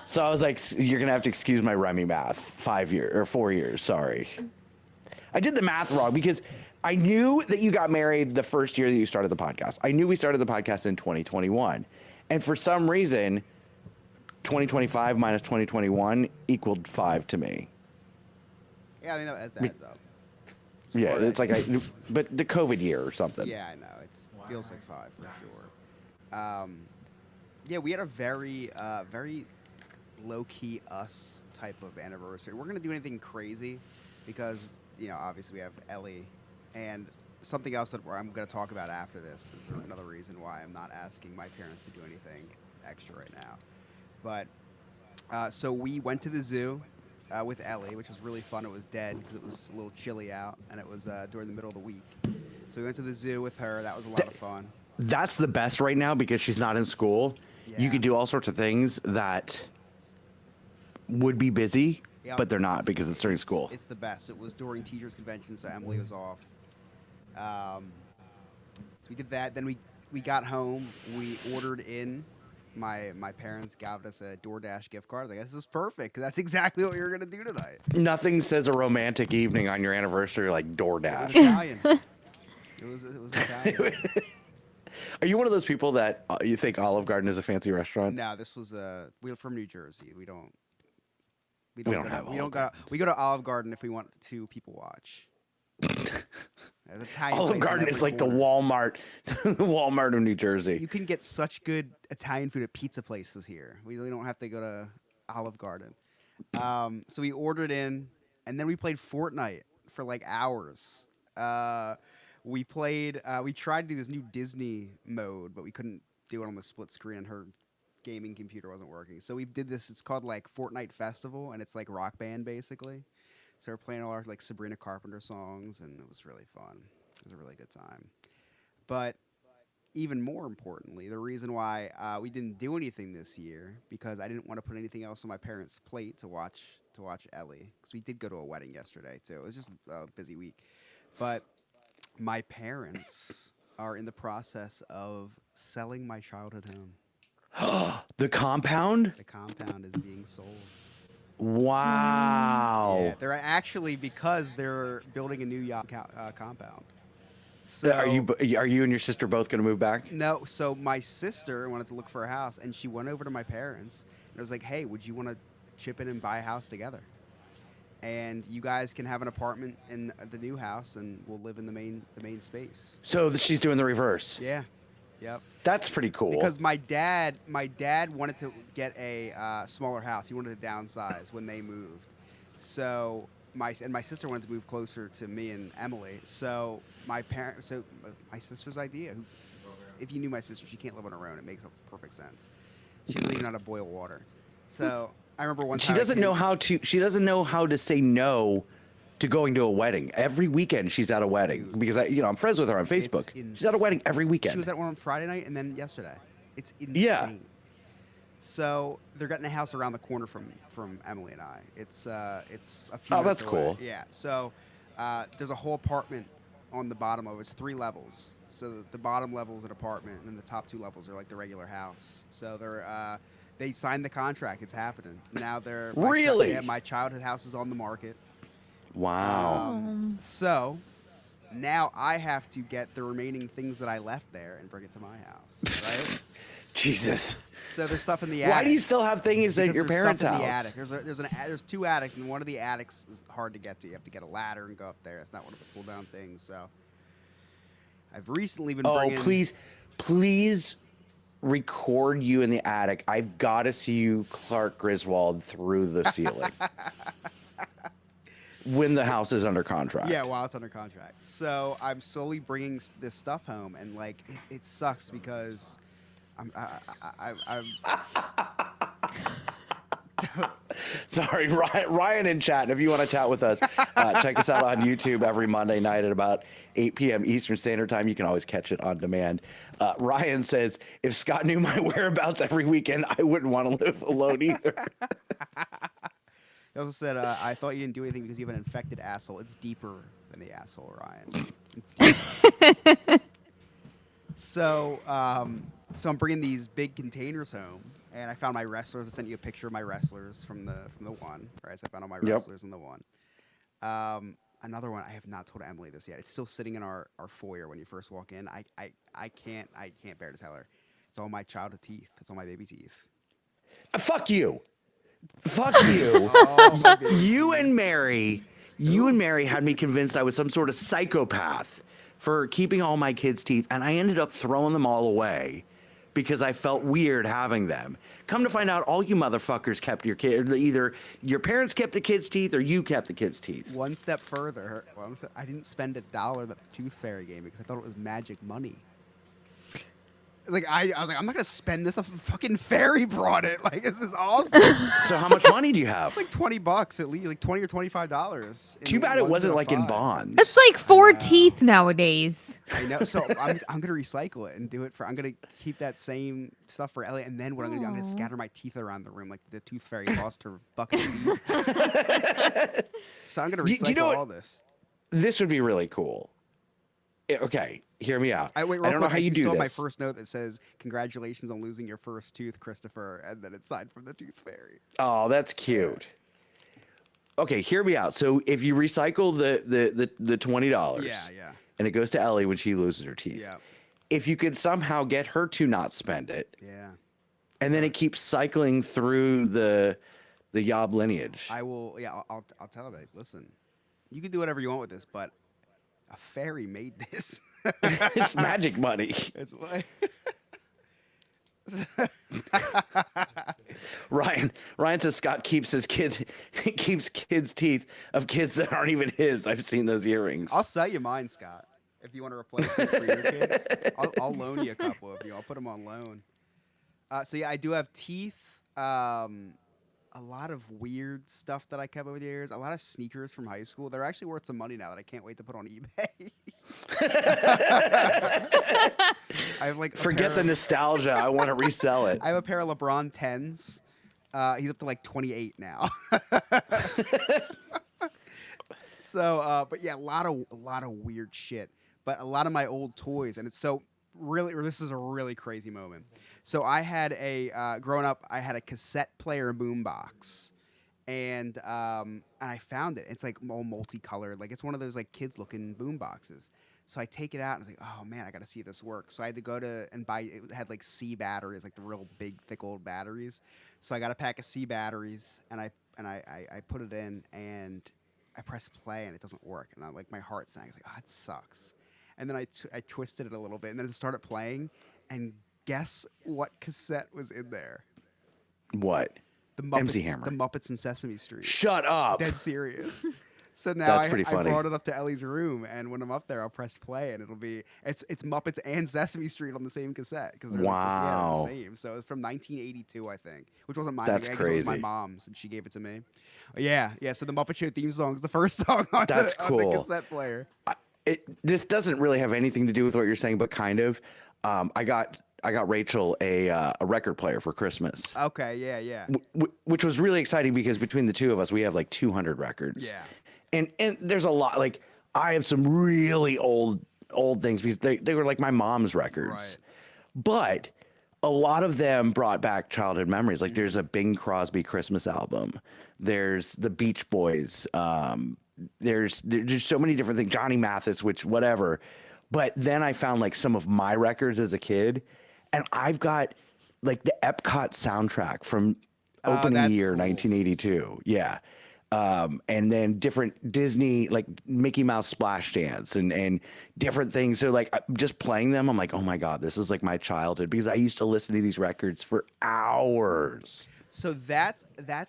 D: So I was like, "You're going to have to excuse my Remy math. 5 years or 4 years. Sorry." I did the math wrong because I knew that you got married the first year that you started the podcast. I knew we started the podcast in 2021. And for some reason, 2025 minus 2021 equaled 5 to me.
C: Yeah, I mean, that adds up.
D: Yeah,
C: Right.
D: it's like but the COVID year or something.
C: Yeah, I know. It feels like 5 for sure. Yeah, we had a very low-key us type of anniversary. We're going to do anything crazy because, obviously we have Ellie. And something else that I'm going to talk about after this is another reason why I'm not asking my parents to do anything extra right now. But So we went to the zoo with Ellie, which was really fun. It was dead because it was a little chilly out, and it was during the middle of the week. So we went to the zoo with her. That was a lot of fun.
D: That's the best right now because she's not in school. You
C: Yeah.
D: could do all sorts of things that would be busy,
C: Yep.
D: but they're not because it's during school.
C: It's the best. It was during teachers' convention, so Emily was off. So we did that. Then we got home. We ordered in. My parents gave us a DoorDash gift card. I was like, this is perfect because that's exactly what we were gonna do tonight.
D: Nothing says a romantic evening on your anniversary like
C: It was
D: DoorDash.
C: Italian. it was Italian.
D: Are you one of those people that you think Olive Garden is a fancy restaurant?
C: No, this was we're from New Jersey. We don't
D: don't
C: go
D: have
C: to, we
D: Olive
C: don't go. We go to Olive Garden if we want to people watch. There's Italian
D: Olive
C: place on
D: Garden
C: every
D: is like the
C: corner.
D: the Walmart of New Jersey.
C: You can get such good Italian food at pizza places here. We really don't have to go to Olive Garden. So we ordered in, and then we played Fortnite for like hours. We played. We tried to do this new Disney mode, but we couldn't do it on the split screen, and her gaming computer wasn't working. So we did this. It's called like Fortnite Festival, and it's like Rock Band basically. So we're playing all our like Sabrina Carpenter songs, and it was really fun. It was a really good time. But even more importantly, the reason why we didn't do anything this year because I didn't want to put anything else on my parents' plate to watch Ellie, because we did go to a wedding yesterday too. It was just a busy week. But my parents are in the process of selling my childhood home.
D: The compound?
C: The compound is being sold.
D: Wow.
C: Yeah, they're actually because they're building a new compound. So
D: Are you and your sister both going to move back?
C: No, so my sister wanted to look for a house, and she went over to my parents, and it was like, hey, would you want to chip in and buy a house together? And you guys can have an apartment in the new house, and we'll live in the main space.
D: So she's doing the reverse.
C: Yeah, yep.
D: That's pretty cool.
C: Because my dad wanted to get a smaller house. He wanted to downsize when they moved. So my sister wanted to move closer to me and Emily. So my sister's idea. If you knew my sister, she can't live on her own. It makes perfect sense. She doesn't even know how to boil water. So I remember one time
D: she doesn't know how to say no to going to a wedding. Every weekend she's at a wedding because I'm friends with her on Facebook. She's at a wedding every weekend.
C: She was at one on Friday night and then yesterday. It's insane.
D: Yeah.
C: So they're getting a house around the corner from Emily and I. It's a few.
D: Oh,
C: minutes
D: that's
C: away.
D: cool.
C: Yeah. So there's a whole apartment on the bottom of it. It's 3 levels. So the bottom level is an apartment, and then the top 2 levels are like the regular house. So they signed the contract. It's happening now.
D: Really?
C: My childhood house is on the market.
D: Wow.
C: So now I have to get the remaining things that I left there and bring it to my house, right?
D: Jesus.
C: So there's stuff in the attic.
D: Why do you still have things at
C: Because
D: your
C: there's
D: parents'
C: stuff
D: house?
C: in the attic. There's 2 attics, and one of the attics is hard to get to. You have to get a ladder and go up there. It's not one of the pull down things. So I've recently been bringing.
D: Please record you in the attic. I've got to see you Clark Griswold through the ceiling. When the house is under contract.
C: Yeah, while it's under contract. So I'm slowly bringing this stuff home, and like it sucks because I'm
D: Sorry, Ryan in chat. If you want to chat with us, check us out on YouTube every Monday night at about 8 p.m. Eastern Standard Time. You can always catch it on demand. Ryan says, if Scott knew my whereabouts every weekend, I wouldn't want to live alone either.
C: He also said, I thought you didn't do anything because you have an infected asshole. It's deeper than the asshole, Ryan. It's deeper. So I'm bringing these big containers home, and I found my wrestlers. I sent you a picture of my wrestlers from the one. Right, so I found all my wrestlers in the one. Another one, I have not told Emily this yet. It's still sitting in our foyer when you first walk in. I can't bear to tell her. It's all my childhood teeth. It's all my baby teeth.
D: Fuck you. Fuck you. You and Mary had me convinced I was some sort of psychopath for keeping all my kids' teeth, and I ended up throwing them all away because I felt weird having them. Come to find out, all you motherfuckers kept your kid. Either your parents kept the kids' teeth or you kept the kids' teeth.
C: One step further, I didn't spend $1 at the Tooth Fairy game because I thought it was magic money. Like I was like, I'm not gonna spend this. A fucking fairy brought it. Like this is awesome.
D: So how much money do you have?
C: It's like $20 at least, like $20 or $25.
D: Too bad it wasn't like in bonds.
E: It's like 4 teeth nowadays.
C: I know. So I'm gonna recycle it and do it for. I'm gonna keep that same stuff for Elliot, and then what I'm gonna do? I'm gonna scatter my teeth around the room like the tooth fairy lost her bucket of teeth. So I'm gonna recycle
D: you know what?
C: all this.
D: This would be really cool. Okay, hear me out.
C: Wait,
D: I don't know how you do
C: still
D: this.
C: have my first note that says, "Congratulations on losing your first tooth, Christopher," and then it's signed from the tooth fairy.
D: Oh, that's cute. Okay, hear me out. So if you recycle the $20,
C: Yeah.
D: and it goes to Ellie when she loses her teeth.
C: Yeah.
D: If you could somehow get her to not spend it,
C: Yeah.
D: and then it keeps cycling through the Yob lineage.
C: I will. Yeah, I'll tell her. Listen, you can do whatever you want with this, but a fairy made this.
D: It's magic money.
C: It's like
D: Ryan says Scott keeps kids' teeth of kids that aren't even his. I've seen those earrings.
C: I'll sell you mine, Scott, if you want to replace it for your kids. I'll loan you a couple of you. I'll put them on loan. So yeah, I do have teeth. A lot of weird stuff that I kept over the years. A lot of sneakers from high school. They're actually worth some money now that I can't wait to put on eBay. I have like
D: Forget the nostalgia. I want to resell it.
C: I have a pair of LeBron 10s. He's up to like 28 now. So, but yeah, a lot of weird shit. But a lot of my old toys, and it's so really. This is a really crazy moment. So I had growing up, I had a cassette player boombox, and I found it. It's like all multicolored, like it's one of those like kids looking boomboxes. So I take it out and I was like, oh man, I got to see if this works. So I had to go to and buy. It had like C batteries, like the real big, thick old batteries. So I got a pack of C batteries, and I put it in, and I press play, and it doesn't work. And I like my heart sank. I was like, oh, it sucks. And then I twisted it a little bit, and then it started playing, and guess what cassette was in there?
D: What?
C: The Muppets,
D: MC Hammer.
C: The Muppets and Sesame Street.
D: Shut up.
C: Dead serious. So now
D: That's
C: I
D: pretty funny.
C: brought it up to Ellie's room, and when I'm up there, I'll press play, and it'll be it's Muppets and Sesame Street on the same cassette because they're
D: Wow.
C: the same. So it's from 1982, I think, which wasn't mine.
D: That's
C: I guess it was my
D: crazy.
C: mom's, and she gave it to me. Yeah. So the Muppet Show theme song is the first song on,
D: That's
C: on
D: cool.
C: the cassette player.
D: This doesn't really have anything to do with what you're saying, but kind of. I got Rachel a record player for Christmas.
C: Okay. Yeah.
D: Which was really exciting because between the two of us, we have like 200 records.
C: Yeah.
D: And there's a lot, like I have some really old things because they were like my mom's records.
C: Right.
D: But a lot of them brought back childhood memories. Like there's a Bing Crosby Christmas album. There's the Beach Boys. There's so many different things. Johnny Mathis, which whatever. But then I found like some of my records as a kid, and I've got like the Epcot soundtrack from opening
C: that's
D: year
C: cool.
D: 1982. Yeah. And then different Disney, like Mickey Mouse Splash Dance and different things. So like just playing them, I'm like, oh my God, this is like my childhood because I used to listen to these records for hours.
C: So that's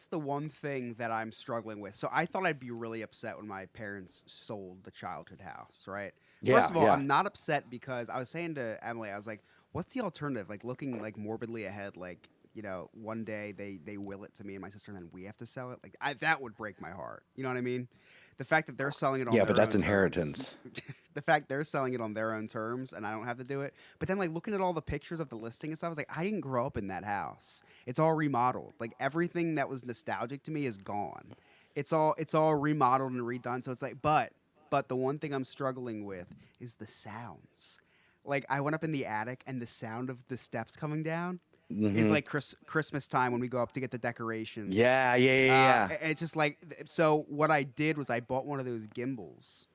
C: the one thing that I'm struggling with. So I thought I'd be really upset when my parents sold the childhood house, right?
D: Yeah,
C: First of all,
D: yeah.
C: I'm not upset because I was saying to Emily, I was like, what's the alternative? Like looking like morbidly ahead, like, you know, one day they will it to me and my sister, and then we have to sell it. Like that would break my heart. You know what I mean? The fact that they're selling it on
D: Yeah,
C: their
D: but that's
C: own
D: inheritance.
C: terms. The fact they're selling it on their own terms and I don't have to do it. But then like looking at all the pictures of the listing and stuff, I was like, I didn't grow up in that house. It's all remodeled. Like everything that was nostalgic to me is gone. It's all remodeled and redone. So it's like, but the one thing I'm struggling with is the sounds. Like I went up in the attic and the sound of the steps coming down is like Christmas time when we go up to get the decorations.
D: Yeah.
C: It's just like, so what I did was I bought one of those gimbals,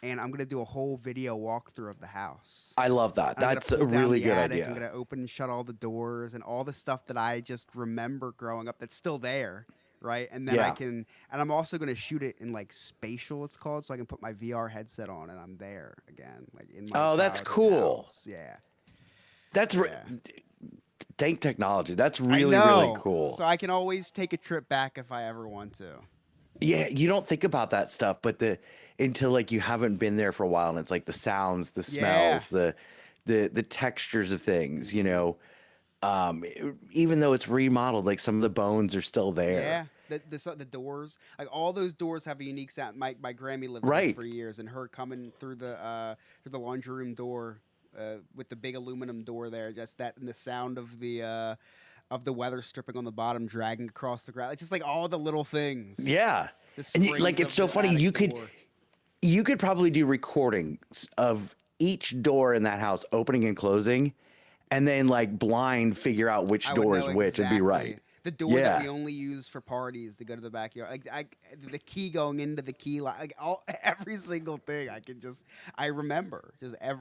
C: and I'm gonna do a whole video walkthrough of the house.
D: I love that.
C: I'm gonna
D: That's
C: pull
D: a
C: down
D: really
C: the
D: good
C: attic,
D: idea.
C: I'm gonna open and shut all the doors and all the stuff that I just remember growing up that's still there, right? And then and I'm also gonna shoot it in like spatial, it's called, so I can put my VR headset on and I'm there again, like in my.
D: Oh, that's
C: childhood
D: cool.
C: house. Yeah.
D: Thank technology. That's
C: I
D: really,
C: know.
D: really cool.
C: So I can always take a trip back if I ever want to.
D: Yeah, you don't think about that stuff, but until like you haven't been there for a while, and it's like the sounds, the smells, the textures of things, you know. Even though it's remodeled, like some of the bones are still there.
C: Yeah. The doors, like all those doors have a unique sound. My Grammy lived with us
D: Right.
C: for years, and her coming through the laundry room door with the big aluminum door there, just that and the sound of the weather stripping on the bottom, dragging across the ground. It's just like all the little things.
D: Yeah.
C: The
D: And
C: springs
D: like it's
C: of
D: so
C: the
D: funny.
C: attic
D: You
C: door.
D: could probably do recordings of each door in that house opening and closing, and then like blind figure out which
C: I would
D: door is
C: know
D: which and be
C: exactly.
D: right.
C: The door that we
D: Yeah.
C: only use for parties to go to the backyard, like the key going into the key, like every single thing. I remember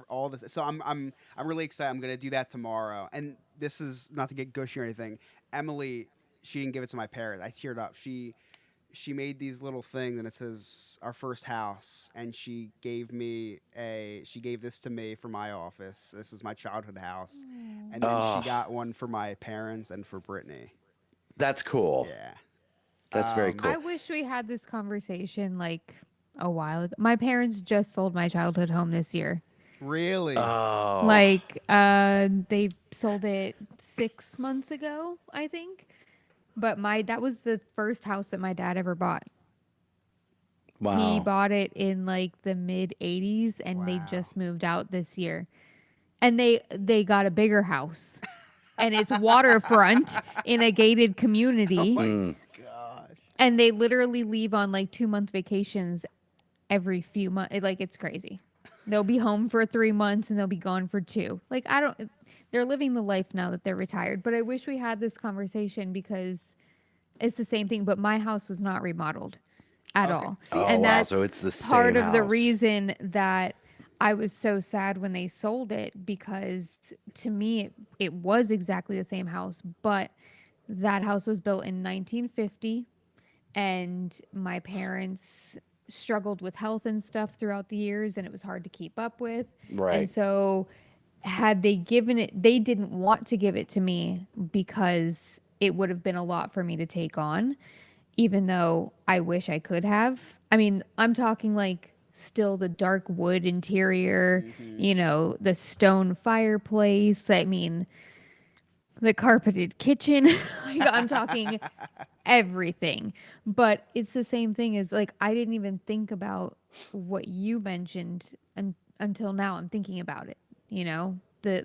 C: all this. So I'm really excited. I'm gonna do that tomorrow. And this is not to get gushy or anything. Emily, she didn't give it to my parents. I teared up. She made these little things, and it says our first house, and she gave this to me for my office. This is my childhood house, and then
D: Oh.
C: she got one for my parents and for Brittany.
D: That's cool.
C: Yeah.
D: That's very
C: Um,
D: cool.
E: I wish we had this conversation like a while ago. My parents just sold my childhood home this year.
C: Really?
D: Oh.
E: Like, they sold it 6 months ago, I think. But that was the first house that my dad ever bought. He
D: Wow.
E: bought it in like the mid 80s, and they
C: Wow.
E: just moved out this year. And they got a bigger house. And it's waterfront in a gated community.
D: Mm.
C: Gosh.
E: And they literally leave on like 2-month vacations every few months. Like, it's crazy. They'll be home for 3 months and they'll be gone for 2. Like, they're living the life now that they're retired. But I wish we had this conversation because it's the same thing. But my house was not remodeled at
C: Okay.
E: all.
C: See,
D: Oh,
E: and
D: wow.
E: that's
D: So it's the
E: part
D: same
E: of the
D: house.
E: reason that I was so sad when they sold it, because to me it was exactly the same house, but that house was built in 1950, and my parents struggled with health and stuff throughout the years, and it was hard to keep up with.
D: Right.
E: And so had they given it, they didn't want to give it to me because it would have been a lot for me to take on, even though I wish I could have. I mean, I'm talking like still the dark wood interior, the stone fireplace. I mean, the carpeted kitchen. Like, I'm talking everything. But it's the same thing as like, I didn't even think about what you mentioned until now. I'm thinking about it,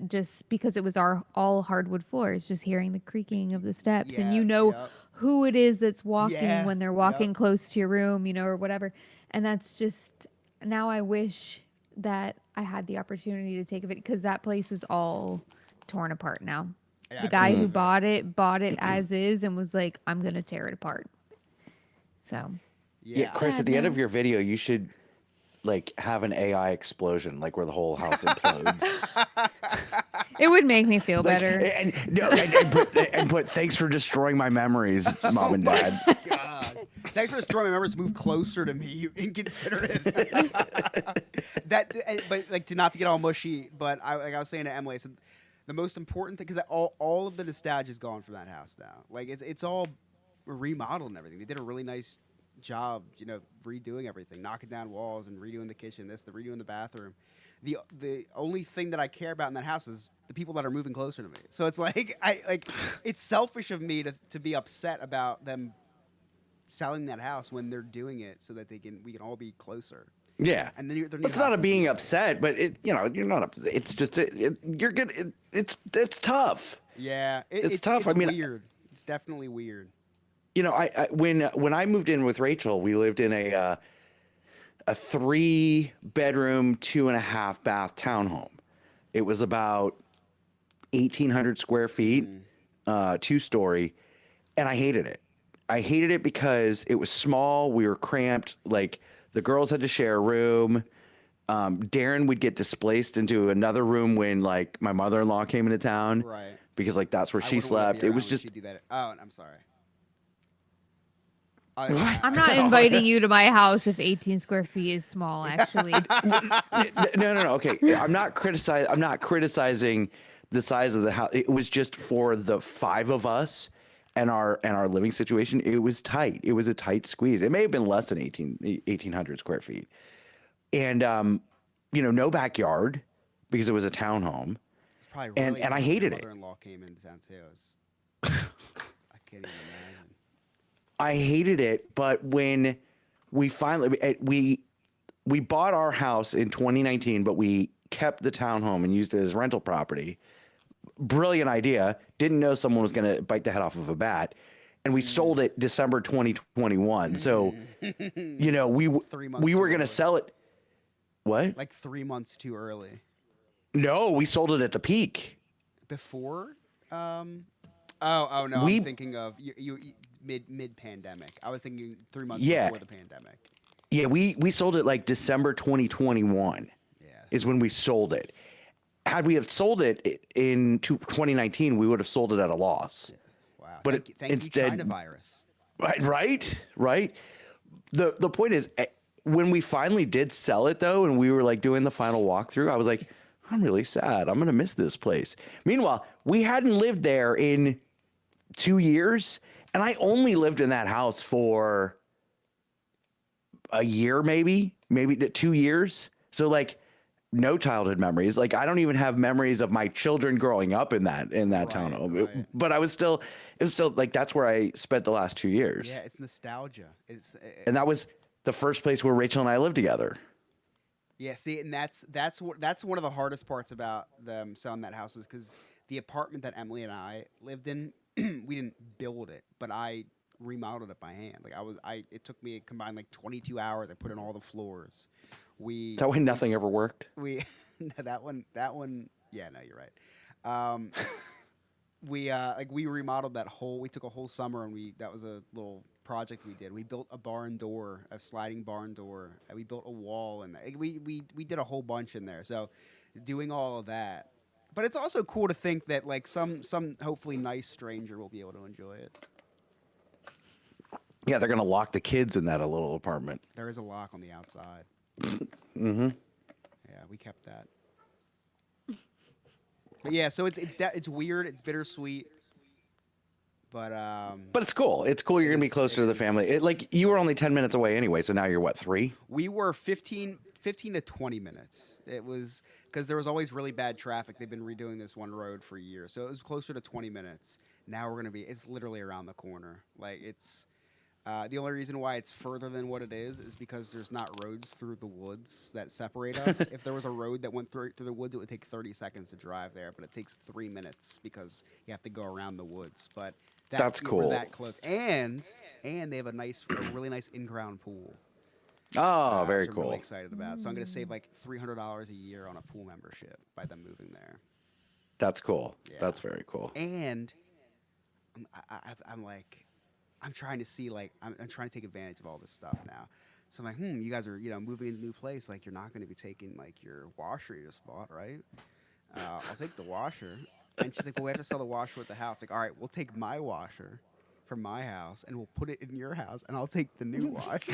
E: just because it was all hardwood floors, just hearing the creaking of the steps, and
C: Yep.
E: who it is that's walking
C: Yeah,
E: when they're walking
C: yep.
E: close to your room, or whatever. And that's just, now I wish that I had the opportunity to take of it, because that place is all torn apart now.
C: Yeah,
E: The
C: I
E: guy who
C: believe
E: bought it as is and was like, I'm going to tear it apart. So,
D: Yeah, Chris,
E: Sad
D: at the end
E: now.
D: of your video, you should like have an AI explosion, like where the whole house implodes.
E: it would make me feel
D: Like,
E: better.
D: and put thanks for destroying my memories, mom and dad.
C: God. Thanks for destroying my memories. Move closer to me, you inconsiderate. But like, not to get all mushy, but like I was saying to Emily, I said the most important thing, because all of the nostalgia is gone from that house now. Like it's all remodeled and everything. They did a really nice job, redoing everything, knocking down walls and redoing the kitchen, redoing the bathroom. The only thing that I care about in that house is the people that are moving closer to me. So it's like it's selfish of me to be upset about them selling that house when they're doing it so that we can all be closer.
D: Yeah,
C: And then their new
D: it's not
C: house
D: a
C: is
D: being
C: beautiful.
D: upset, but you're not. It's just you're good. It's tough.
C: Yeah,
D: It's tough. I mean,
C: weird. It's definitely weird.
D: I when I moved in with Rachel, we lived in a 3-bedroom, 2.5 bath townhome. It was about 1,800 square feet, 2-story, and I hated it. I hated it because it was small. We were cramped. Like, the girls had to share a room. Darren would get displaced into another room when like my mother-in-law came into town,
C: Right.
D: because like that's where
C: I
D: she
C: wouldn't wanna
D: slept.
C: be
D: It
C: around
D: was
C: when
D: just
C: she'd do that. Oh, I'm sorry.
E: I'm not inviting you to my house if 18 square feet is small, actually.
D: no. Okay, I'm not criticizing the size of the house. It was just for the 5 of us and our living situation. It was tight. It was a tight squeeze. It may have been less than 1,800 square feet, and no backyard, because it was a townhome.
C: It's probably
D: And-
C: really
D: and I
C: tough when
D: hated
C: your
D: it.
C: Mother-in-law came into town too. I can't even imagine.
D: I hated it, but when we finally we bought our house in 2019, but we kept the townhome and used it as rental property. Brilliant idea. Didn't know someone was going to bite the head off of a bat, and we sold it December 2021. So, you know,
C: 3 months
D: we were
C: too
D: going to
C: early.
D: sell it. What?
C: Like 3 months too early.
D: No, we sold it at the peak.
C: Before? Oh no,
D: We-
C: I'm thinking of you mid pandemic. I was thinking 3 months
D: Yeah.
C: before the pandemic.
D: Yeah, we sold it like December 2021
C: Yeah.
D: is when we sold it. Had we have sold it in 2019, we would have sold it at a loss.
C: Wow.
D: But
C: Thank
D: instead-
C: you, China virus.
D: Right. The point is, when we finally did sell it though, and we were like doing the final walkthrough, I was like, I'm really sad. I'm gonna miss this place. Meanwhile, we hadn't lived there in 2 years, and I only lived in that house for a year, maybe 2 years. So like, no childhood memories. Like, I don't even have memories of my children growing up in that townhome.
C: right.
D: But it was still like, that's where I spent the last 2 years.
C: Yeah, it's nostalgia. It's
D: And that was the first place where Rachel and I lived together.
C: yeah. See, and that's one of the hardest parts about them selling that house is because the apartment that Emily and I lived in, we didn't build it, but I remodeled it by hand. Like it took me combined like 22 hours. I put in all the floors.
D: Is that why nothing ever worked?
C: We that one yeah, no, you're right. We remodeled we took a whole summer, and that was a little project we did. We built a barn door, a sliding barn door, and we built a wall, and we did a whole bunch in there. So doing all of that, but it's also cool to think that like some hopefully nice stranger will be able to enjoy it.
D: Yeah, they're gonna lock the kids in that little apartment.
C: There is a lock on the outside.
D: Mm-hmm.
C: Yeah, we kept that. But yeah, so it's weird. It's bittersweet. But
D: But it's cool. It's cool. You're gonna be
C: is-
D: closer to
C: it
D: the
C: is.
D: family. Like, you were only 10 minutes away anyway, so now you're what, 3?
C: we were 15 to 20 minutes. It was because there was always really bad traffic. They've been redoing this one road for years, so it was closer to 20 minutes. Now it's literally around the corner. Like it's the only reason why it's further than what it is because there's not roads through the woods that separate us. If there was a road that went through the woods, it would take 30 seconds to drive there, but it takes 3 minutes because you have to go around the woods. But
D: That's
C: we're
D: cool.
C: that close, and they have a really nice in-ground pool.
D: Oh, very
C: which I'm really
D: cool.
C: excited about. So I'm going to save like $300 a year on a pool membership by them moving there.
D: That's cool.
C: Yeah.
D: That's very cool.
C: And I'm trying to see I'm trying to take advantage of all this stuff now. So I'm like, you guys are moving into a new place. Like you're not going to be taking like your washer you just bought, right? I'll take the washer. And she's like, well, we have to sell the washer at the house. Like, all right, we'll take my washer from my house and we'll put it in your house, and I'll take the new washer.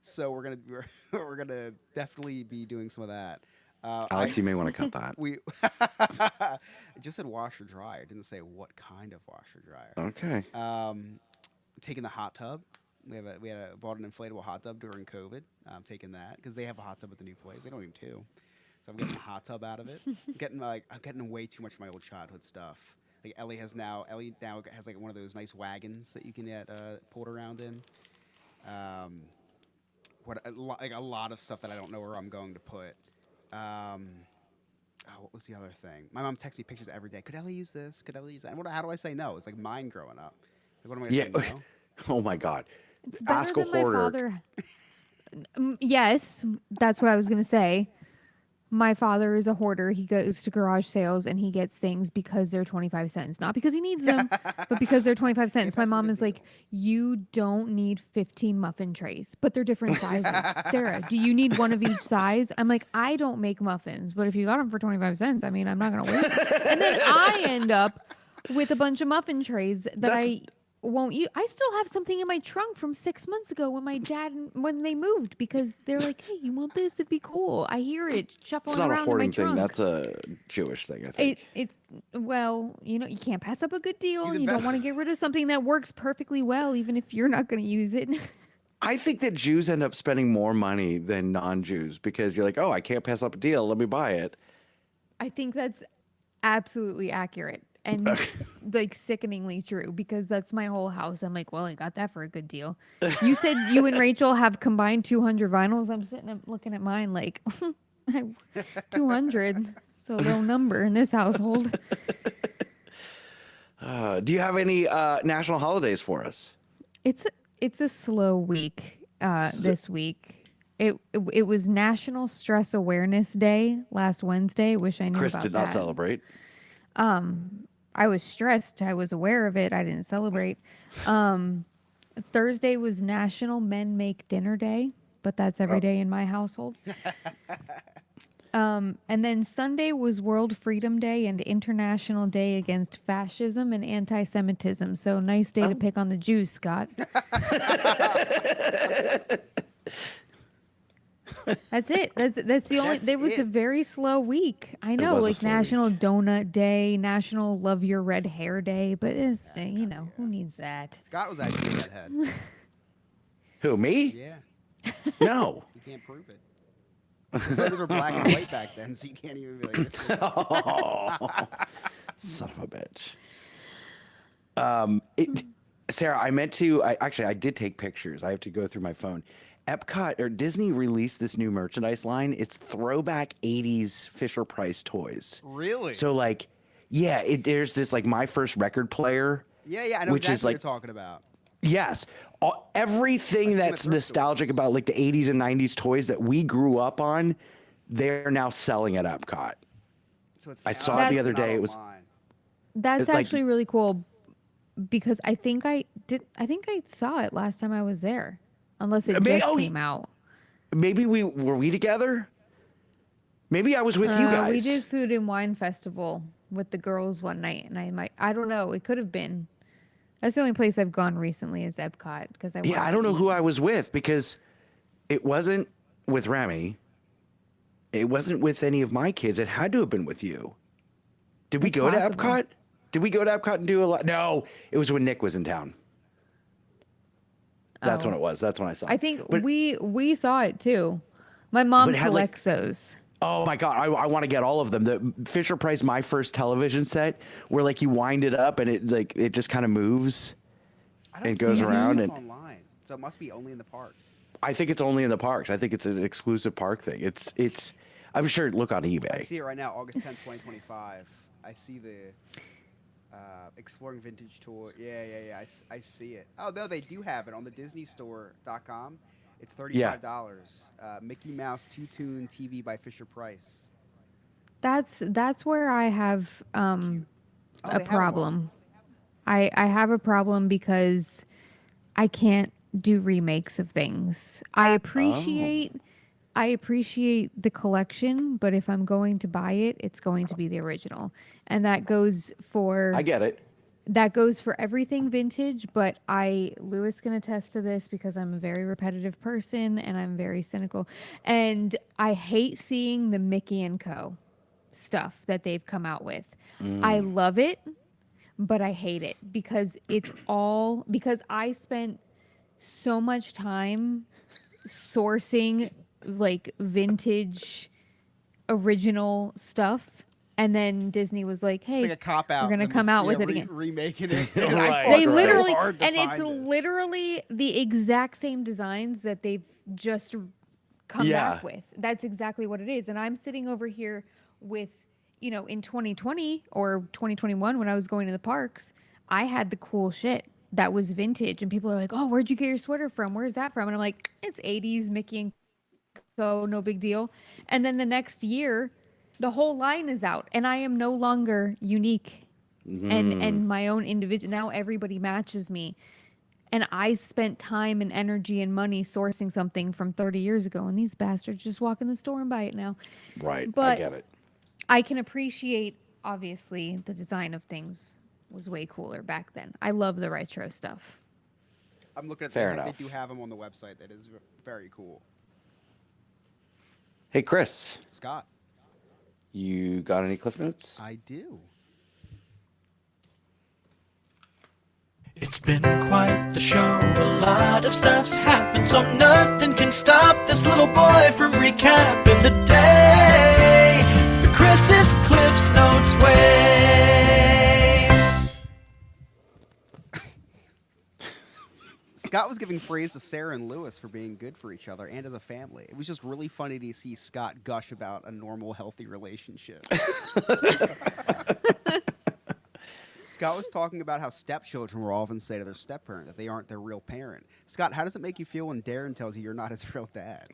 C: So we're gonna definitely be doing some of that.
D: Alex, you may want to cut that.
C: We it just said washer dryer. It didn't say what kind of washer dryer.
D: Okay.
C: Taking the hot tub. We bought an inflatable hot tub during COVID. I'm taking that because they have a hot tub at the new place. They don't even two. So I'm getting the hot tub out of it. I'm getting way too much of my old childhood stuff. Like Ellie now has like one of those nice wagons that you can get pulled around in. A lot of stuff that I don't know where I'm going to put. What was the other thing? My mom texts me pictures every day. Could Ellie use this? Could Ellie use that? And how do I say no? It's like mine growing up. Like, what am I
D: Yeah.
C: going to say no?
D: Oh my God.
E: It's better
D: Ask a
E: than my
D: hoarder.
E: father. Yes, that's what I was gonna say. My father is a hoarder. He goes to garage sales and he gets things because they're 25 cents. Not because he needs them, but because they're 25 cents. My
C: that's a
E: mom
C: good
E: is like, you don't need 15 muffin trays, but they're different sizes. Sarah, do you need one of each size? I'm like, I don't make muffins, but if you got them for 25 cents, I mean, I'm not going to waste it. And then I end up with a bunch of muffin trays that I won't use. I still have something in my trunk from 6 months ago when they moved because they're like, hey, you want this? It'd be cool. I hear it shuffling
D: It's not a
E: around in my
D: hoarding thing.
E: trunk.
D: That's a Jewish thing, I think.
E: It's you can't pass up a good deal,
C: He's
E: and you don't
C: invest-
E: want to get rid of something that works perfectly well, even if you're not going to use it.
D: I think that Jews end up spending more money than non-Jews because you're like, oh, I can't pass up a deal. Let me buy it.
E: I think that's absolutely accurate and like sickeningly true because that's my whole house. I'm like, well, I got that for a good deal. You said you and Rachel have combined 200 vinyls. I'm sitting up looking at mine like 200. It's a low number in this household.
D: Do you have any national holidays for us?
E: It's a slow week this week. It was National Stress Awareness Day last Wednesday. Wish I knew
D: Chris
E: about
D: did not
E: that.
D: celebrate.
E: I was stressed. I was aware of it. I didn't celebrate. Thursday was National Men Make Dinner Day, but that's every day in my household. And then Sunday was World Freedom Day and International Day Against Fascism and Anti-Semitism. So nice day to pick on the Jews, Scott. That's it. That's the only.
C: That's
E: There was a
C: it.
E: very slow week. I know,
D: was a
E: like
D: slow
E: National Donut Day, National Love Your Red Hair Day, but it's who needs that?
C: Scott was actually in that head.
D: Who, me?
C: Yeah,
D: No.
C: you can't prove it. The photos were black and white back then, so you can't even be like, this is-
D: Oh, son of a bitch. Sarah, I meant to. I did take pictures. I have to go through my phone. Epcot or Disney released this new merchandise line. It's throwback '80s Fisher Price toys.
C: Really?
D: So like, yeah, there's this like my first record player.
C: yeah, I know
D: which
C: exactly
D: is
C: what
D: like
C: you're talking about.
D: Yes. Everything
C: them at
D: that's
C: thrift
D: nostalgic
C: stores.
D: about like the 80s and 90s toys that we grew up on, they're now selling at Epcot.
C: So it's
D: I
C: out,
D: saw it the
C: it's
D: other
C: not
D: day. It was-
C: online.
E: That's
D: It's like-
E: actually really cool because I think I did. I think I saw it last time I was there, unless it just came out.
D: Maybe were we together? Maybe I was with you guys.
E: We did Food and Wine Festival with the girls one night, and I don't know. It could have been. That's the only place I've gone recently is Epcot because
D: Yeah, I don't know who I was with because it wasn't with Remy. It wasn't with any of my kids. It had to have been with you. Did we
E: It's
D: go
E: possible.
D: to Epcot? Did we go to Epcot and do a lot? No, it was when Nick was in town. That's when it was. That's when I saw it.
E: I think
D: But-
E: we saw it too. My mom
D: But it had, like-
E: collects those.
D: Oh my God, I want to get all of them. The Fisher Price My First television set, where like you wind it up and it just kind of moves.
C: I don't
D: It goes
C: see any
D: around
C: stuff
D: and-
C: online, so it must be only in the parks.
D: I think it's only in the parks. I think it's an exclusive park thing. It's. I'm sure. Look on
C: I
D: eBay.
C: see it right now, August 10th, 2025. I see the Exploring Vintage Tour. Yeah. I see it. Oh, no, they do have it on the DisneyStore.com. It's $35. Mickey Mouse two-tune TV by Fisher Price.
E: That's where I have
C: Oh,
E: a
C: they have 'em
E: problem. I have a problem because I can't do remakes of things. I appreciate the collection, but if I'm going to buy it, it's going to be the original. And that goes for
D: I get it.
E: that goes for everything vintage, but Lewis can attest to this because I'm a very repetitive person and I'm very cynical. And I hate seeing the Mickey and Co. stuff that they've come out with. I love it, but I hate it because because I spent so much time sourcing like vintage original stuff. And then Disney was like, "Hey,
C: It's like a cop out.
E: we're gonna
C: them
E: come
C: just,
E: out with
C: yeah,
E: it again."
C: Remaking it.
D: Right,
C: I fought
E: They
C: so
E: literally,
C: hard to
E: and it's
C: find it.
E: literally the exact same designs that they've just come
D: Yeah.
E: back with. That's exactly what it is. And I'm sitting over here with, in 2020 or 2021 when I was going to the parks, I had the cool shit that was vintage, and people are like, "Oh, where'd you get your sweater from? Where's that from?" And I'm like, "It's 80s Mickey and Co. No big deal." And then the next year, the whole line is out, and I am no longer unique and my own individual. Now everybody matches me. And I spent time and energy and money sourcing something from 30 years ago, and these bastards just walk in the store and buy it now.
D: Right. I
E: But-
D: get it.
E: I can appreciate, obviously, the design of things was way cooler back then. I love the retro stuff.
C: I'm looking at
D: Fair
C: they
D: enough.
C: do have them on the website. That is very cool.
D: Hey, Chris,
C: Scott,
D: you got any Cliff Notes?
C: I do.
F: It's been quite the show, a lot of stuff's happened, so nothing can stop this little boy from recapping the day the Chris's Cliff's Notes way.
C: Scott was giving praise to Sarah and Lewis for being good for each other and as a family. It was just really funny to see Scott gush about a normal, healthy relationship. Scott was talking about how stepchildren will often say to their step-parent that they aren't their real parent. Scott, how does it make you feel when Darren tells you you're not his real dad?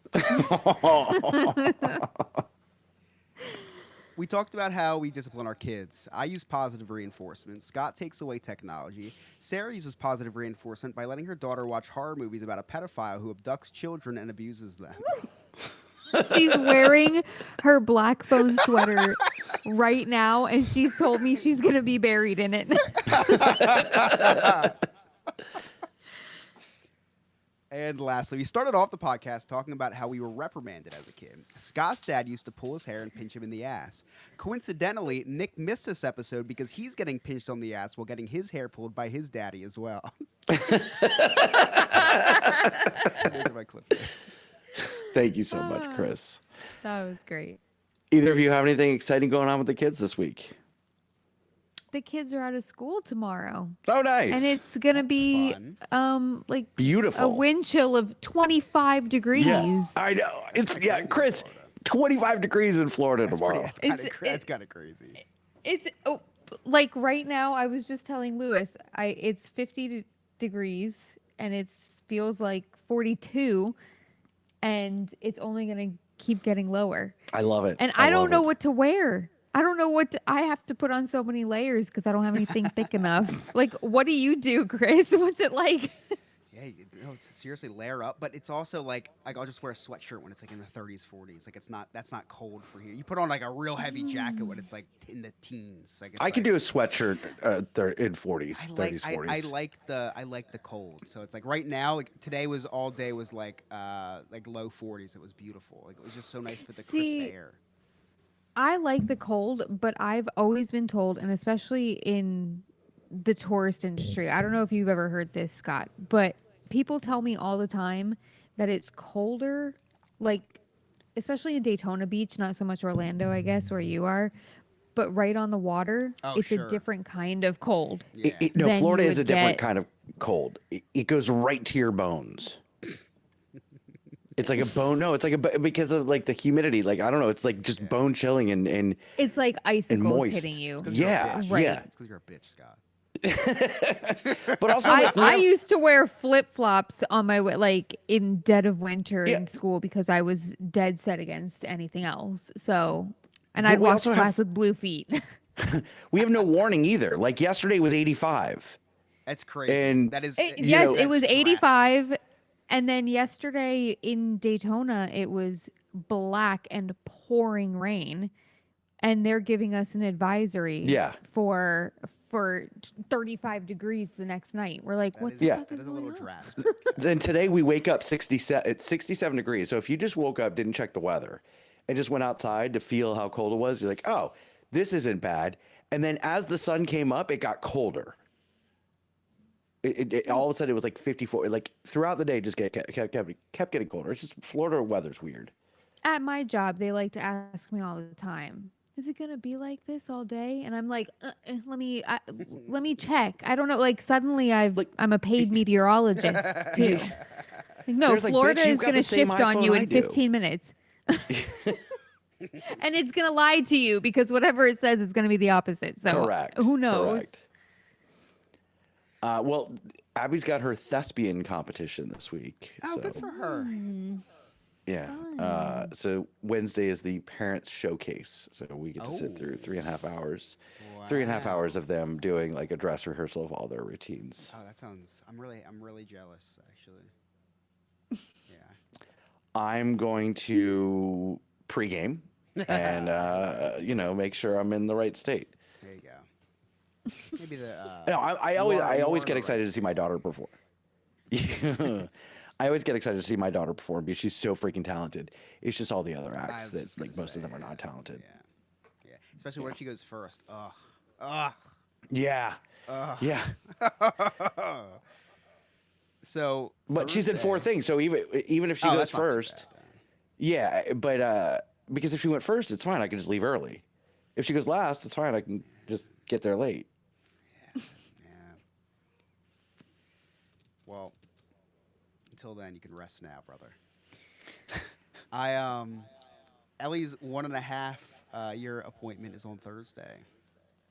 C: We talked about how we discipline our kids. I use positive reinforcement. Scott takes away technology. Sarah uses positive reinforcement by letting her daughter watch horror movies about a pedophile who abducts children and abuses them.
E: She's wearing her black phone sweater right now, and she's told me she's going to be buried in it.
C: And lastly, we started off the podcast talking about how we were reprimanded as a kid. Scott's dad used to pull his hair and pinch him in the ass. Coincidentally, Nick missed this episode because he's getting pinched on the ass while getting his hair pulled by his daddy as well. Those are my clip notes.
D: Thank you so much, Chris.
E: That was great.
D: Either of you have anything exciting going on with the kids this week?
E: The kids are out of school tomorrow.
D: Oh, nice.
E: And it's going to be
C: fun.
E: like
D: Beautiful.
E: a wind chill of 25 degrees.
D: Yeah, I know. It's Chris, 25 degrees in Florida tomorrow.
C: That's kind of crazy.
E: It's like right now I was just telling Lewis, it's 50 degrees and it feels like 42 and it's only going to keep getting lower.
D: I love it.
E: And I don't know what to wear. I don't know I have to put on so many layers because I don't have anything thick enough. Like, what do you do, Chris? What's it like?
C: Yeah, seriously, layer up. But it's also like I'll just wear a sweatshirt when it's like in the 30s, 40s. Like that's not cold for here. You put on like a real heavy jacket when it's like in the teens. Like
D: I could do a sweatshirt in 40s, 30s, 40s.
C: I like the cold. So it's like right now, like today was all day was like low 40s. It was beautiful. Like it was just so nice for the crisp air.
E: I like the cold, but I've always been told, and especially in the tourist industry, I don't know if you've ever heard this, Scott, but people tell me all the time that it's colder, like, especially in Daytona Beach, not so much Orlando, I guess, where you are, but right on the water, it's a different kind of cold.
C: Yeah.
D: No, Florida is a different kind of cold. It goes right to your bones. It's like a bone. No, it's like because of like the humidity. Like I don't know. It's like just bone chilling and
E: it's like icicles
D: moist.
E: hitting you.
D: Yeah,
E: Right.
D: yeah.
C: It's because you're a bitch, Scott.
D: But also,
E: I used to wear flip flops on my way, like in dead of winter in school because I was dead set against anything else. So, and I'd walk to class with blue feet.
D: we have no warning either. Like yesterday was 85.
C: That's crazy.
D: And
C: that is
E: it was 85. And then yesterday in Daytona, it was black and pouring rain, and they're giving us an advisory for 35 degrees the next night. We're like, what the fuck
C: that is a little
E: going on?
C: drastic.
D: Then today we wake up 67. It's 67 degrees. So if you just woke up, didn't check the weather, and just went outside to feel how cold it was, you're like, oh, this isn't bad. And then as the sun came up, it got colder. It all of a sudden it was like 54. Like throughout the day, just kept getting colder. It's just Florida weather's weird.
E: At my job, they like to ask me all the time, "Is it gonna be like this all day?" And I'm like, "Let me check." I don't know. Like suddenly I'm a paid meteorologist too. Like, no,
D: Sarah's like,
E: Florida
D: "Bitch, you've
E: is
D: got
E: gonna
D: the same
E: shift on
D: iPhone
E: you
D: I
E: in
D: do."
E: 15 minutes. And it's gonna lie to you because whatever it says is gonna be the opposite. So
D: Correct.
E: who knows?
D: Correct. Well, Abby's got her thespian competition this week.
C: Oh,
D: so,
C: good for her.
D: Yeah. So Wednesday is the parents showcase. So we get to sit through 3.5 hours.
C: Wow.
D: 3.5 hours of them doing like a dress rehearsal of all their routines.
C: Oh, that sounds. I'm really jealous, actually. Yeah.
D: I'm going to pregame and make sure I'm in the right state.
C: There you go. Maybe the.
D: No, I always get excited to see my daughter perform. I always get excited to see my daughter perform because she's so freaking talented. It's just all the other acts that like most of them are not talented.
C: Yeah. Especially when she goes first. Ugh.
D: Yeah. Yeah.
C: So,
D: But she said 4
C: Thursday-
D: things. So even if she
C: Oh,
D: goes
C: that's not too
D: first,
C: bad then.
D: yeah. But because if she went first, it's fine. I can just leave early. If she goes last, it's fine. I can just get there late.
C: Yeah. Well, until then, you can rest now, brother. Ellie's 1.5 year appointment is on Thursday.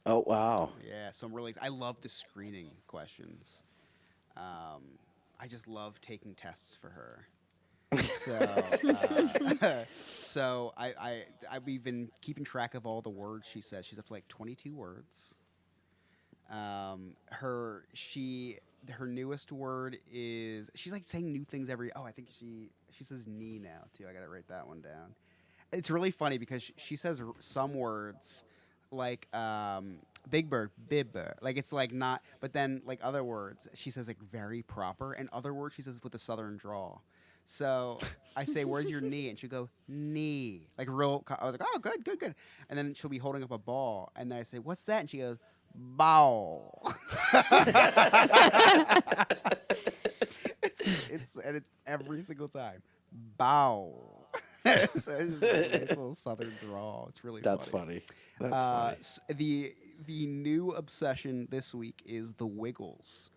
D: Oh wow.
C: Yeah, so I'm really. I love the screening questions. I just love taking tests for her. So we've been keeping track of all the words she says. She's up to like 22 words. Her newest word is she's like saying new things every. Oh, I think she says knee now too. I gotta write that one down. It's really funny because she says some words like big bird, bib, like it's like not. But then like other words she says like very proper, and other words she says with a southern drawl. So I say, "Where's your knee?" And she'll go, "Knee," like real. I was like, "Oh, good." And then she'll be holding up a ball, and then I say, "What's that?" And she goes, "Bow." it's every single time, bow. So it's just a nice little southern drawl. It's really
D: That's funny. That's funny.
C: The new obsession this week is the Wiggles.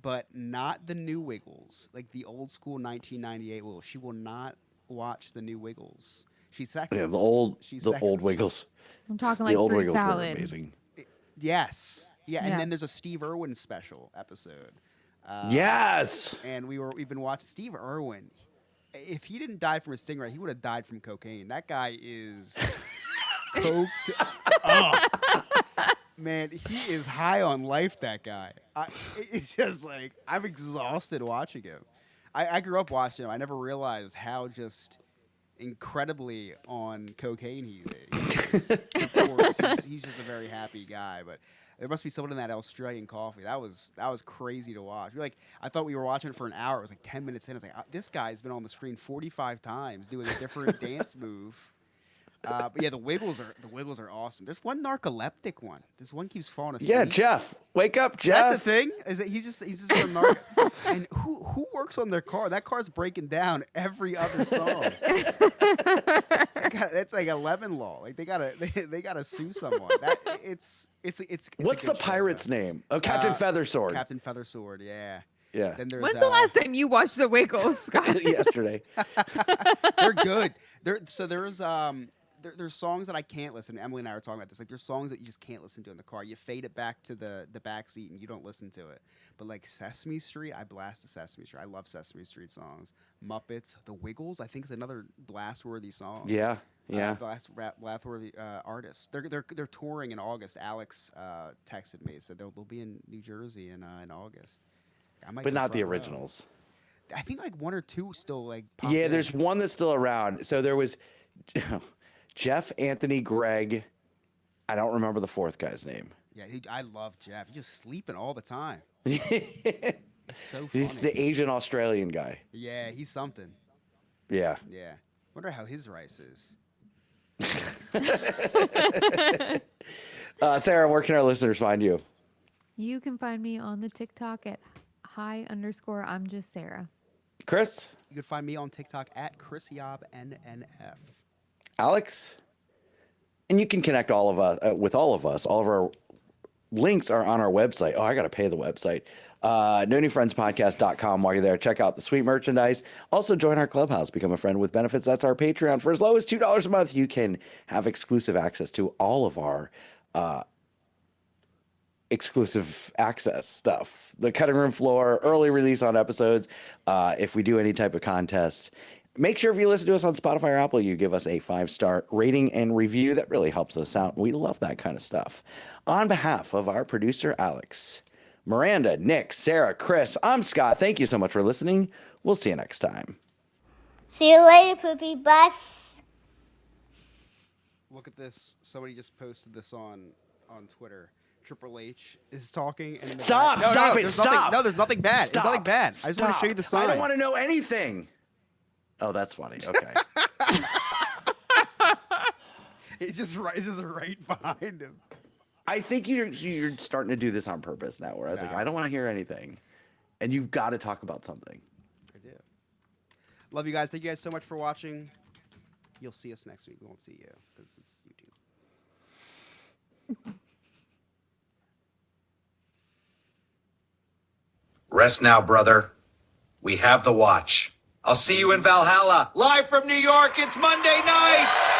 C: But not the new Wiggles, like the old school 1998 Wiggles. She will not watch the new Wiggles. She's sexist.
D: Yeah, the old
C: sexist.
D: Wiggles.
E: I'm talking
D: The
E: like
D: old
E: fruit
D: Wiggles were
E: salad.
D: amazing.
C: Yes. Yeah,
E: Yeah.
C: and then there's a Steve Irwin special episode.
D: Yes.
C: And we've been watching Steve Irwin. If he didn't die from a stingray, he would have died from cocaine. That guy is coked up. Man, he is high on life, that guy. It's just like, I'm exhausted watching him. I grew up watching him. I never realized how just incredibly on cocaine he is. Of course, he's just a very happy guy, but there must be someone in that Australian coffee. That was crazy to watch. I thought we were watching it for an hour. It was like 10 minutes in. I was like, this guy's been on the screen 45 times doing a different dance move. But yeah, the Wiggles are awesome. There's one narcoleptic one. This one keeps falling asleep.
D: Yeah, Jeff. Wake up, Jeff.
C: That's a thing. Is it? He's just a narc. And who works on their car? That car's breaking down every other song. That's like 11 law. Like they gotta sue someone. It's
D: What's
C: a
D: the
C: good show,
D: pirate's
C: though.
D: name? Oh, Captain Feathersword.
C: Captain Feathersword. Yeah.
D: Yeah.
C: Then there's,
E: When's the last time you watched The Wiggles, Scott?
D: Yesterday.
C: They're good. There's songs that I can't listen to. Emily and I were talking about this. Like, there's songs that you just can't listen to in the car. You fade it back to the back seat and you don't listen to it. But like Sesame Street, I blast the Sesame Street. I love Sesame Street songs. Muppets, The Wiggles, I think is another blast-worthy song.
D: Yeah. Yeah.
C: Blast-worthy artists. They're touring in August. Alex texted me, said they'll be in New Jersey in August. I might
D: But
C: go
D: not the
C: front row.
D: originals.
C: I think like one or two still like. pop
D: Yeah,
C: in.
D: there's one that's still around. So there was Jeff, Anthony, Greg. I don't remember the fourth guy's name.
C: Yeah, I love Jeff. He's just sleeping all the time. It's so funny.
D: He's the Asian Australian guy.
C: Yeah, he's something.
D: Yeah.
C: Yeah. Wonder how his rice is.
D: Sarah, where can our listeners find you?
E: You can find me on the TikTok at _I'm just Sarah.
D: Chris?
C: You can find me on TikTok at ChrisYobNNF.
D: Alex? And you can connect all of us with all of us. All of our links are on our website. Oh, I got to pay the website. NoNewFriendsPodcast.com. While you're there, check out the sweet merchandise. Also, join our clubhouse. Become a friend with benefits. That's our Patreon. For as low as $2 a month, you can have exclusive access to all of our exclusive access stuff. The cutting room floor, early release on episodes. If we do any type of contest, make sure if you listen to us on Spotify or Apple, you give us a 5-star rating and review. That really helps us out. We love that kind of stuff. On behalf of our producer, Alex, Miranda, Nick, Sarah, Chris, I'm Scott. Thank you so much for listening. We'll see you next time.
G: See you later, poopy bus.
C: Look at this. Somebody just posted this on Twitter. Triple H is talking. And in the
D: Stop!
C: back-
D: Stop it!
C: there's
D: Stop!
C: Nothing, no, there's nothing bad.
D: Stop.
C: There's nothing bad. I just want to show you the sign.
D: I don't want to know anything. Oh, that's funny. Okay.
C: It's just right behind him.
D: I think you're starting to do this on purpose now. Where I was like, I don't want to hear anything, and you've got to talk about something.
C: I do. Love you guys. Thank you guys so much for watching. You'll see us next week. We won't see you because it's YouTube.
B: Rest now, brother. We have the watch. I'll see you in Valhalla. Live from New York, it's Monday night!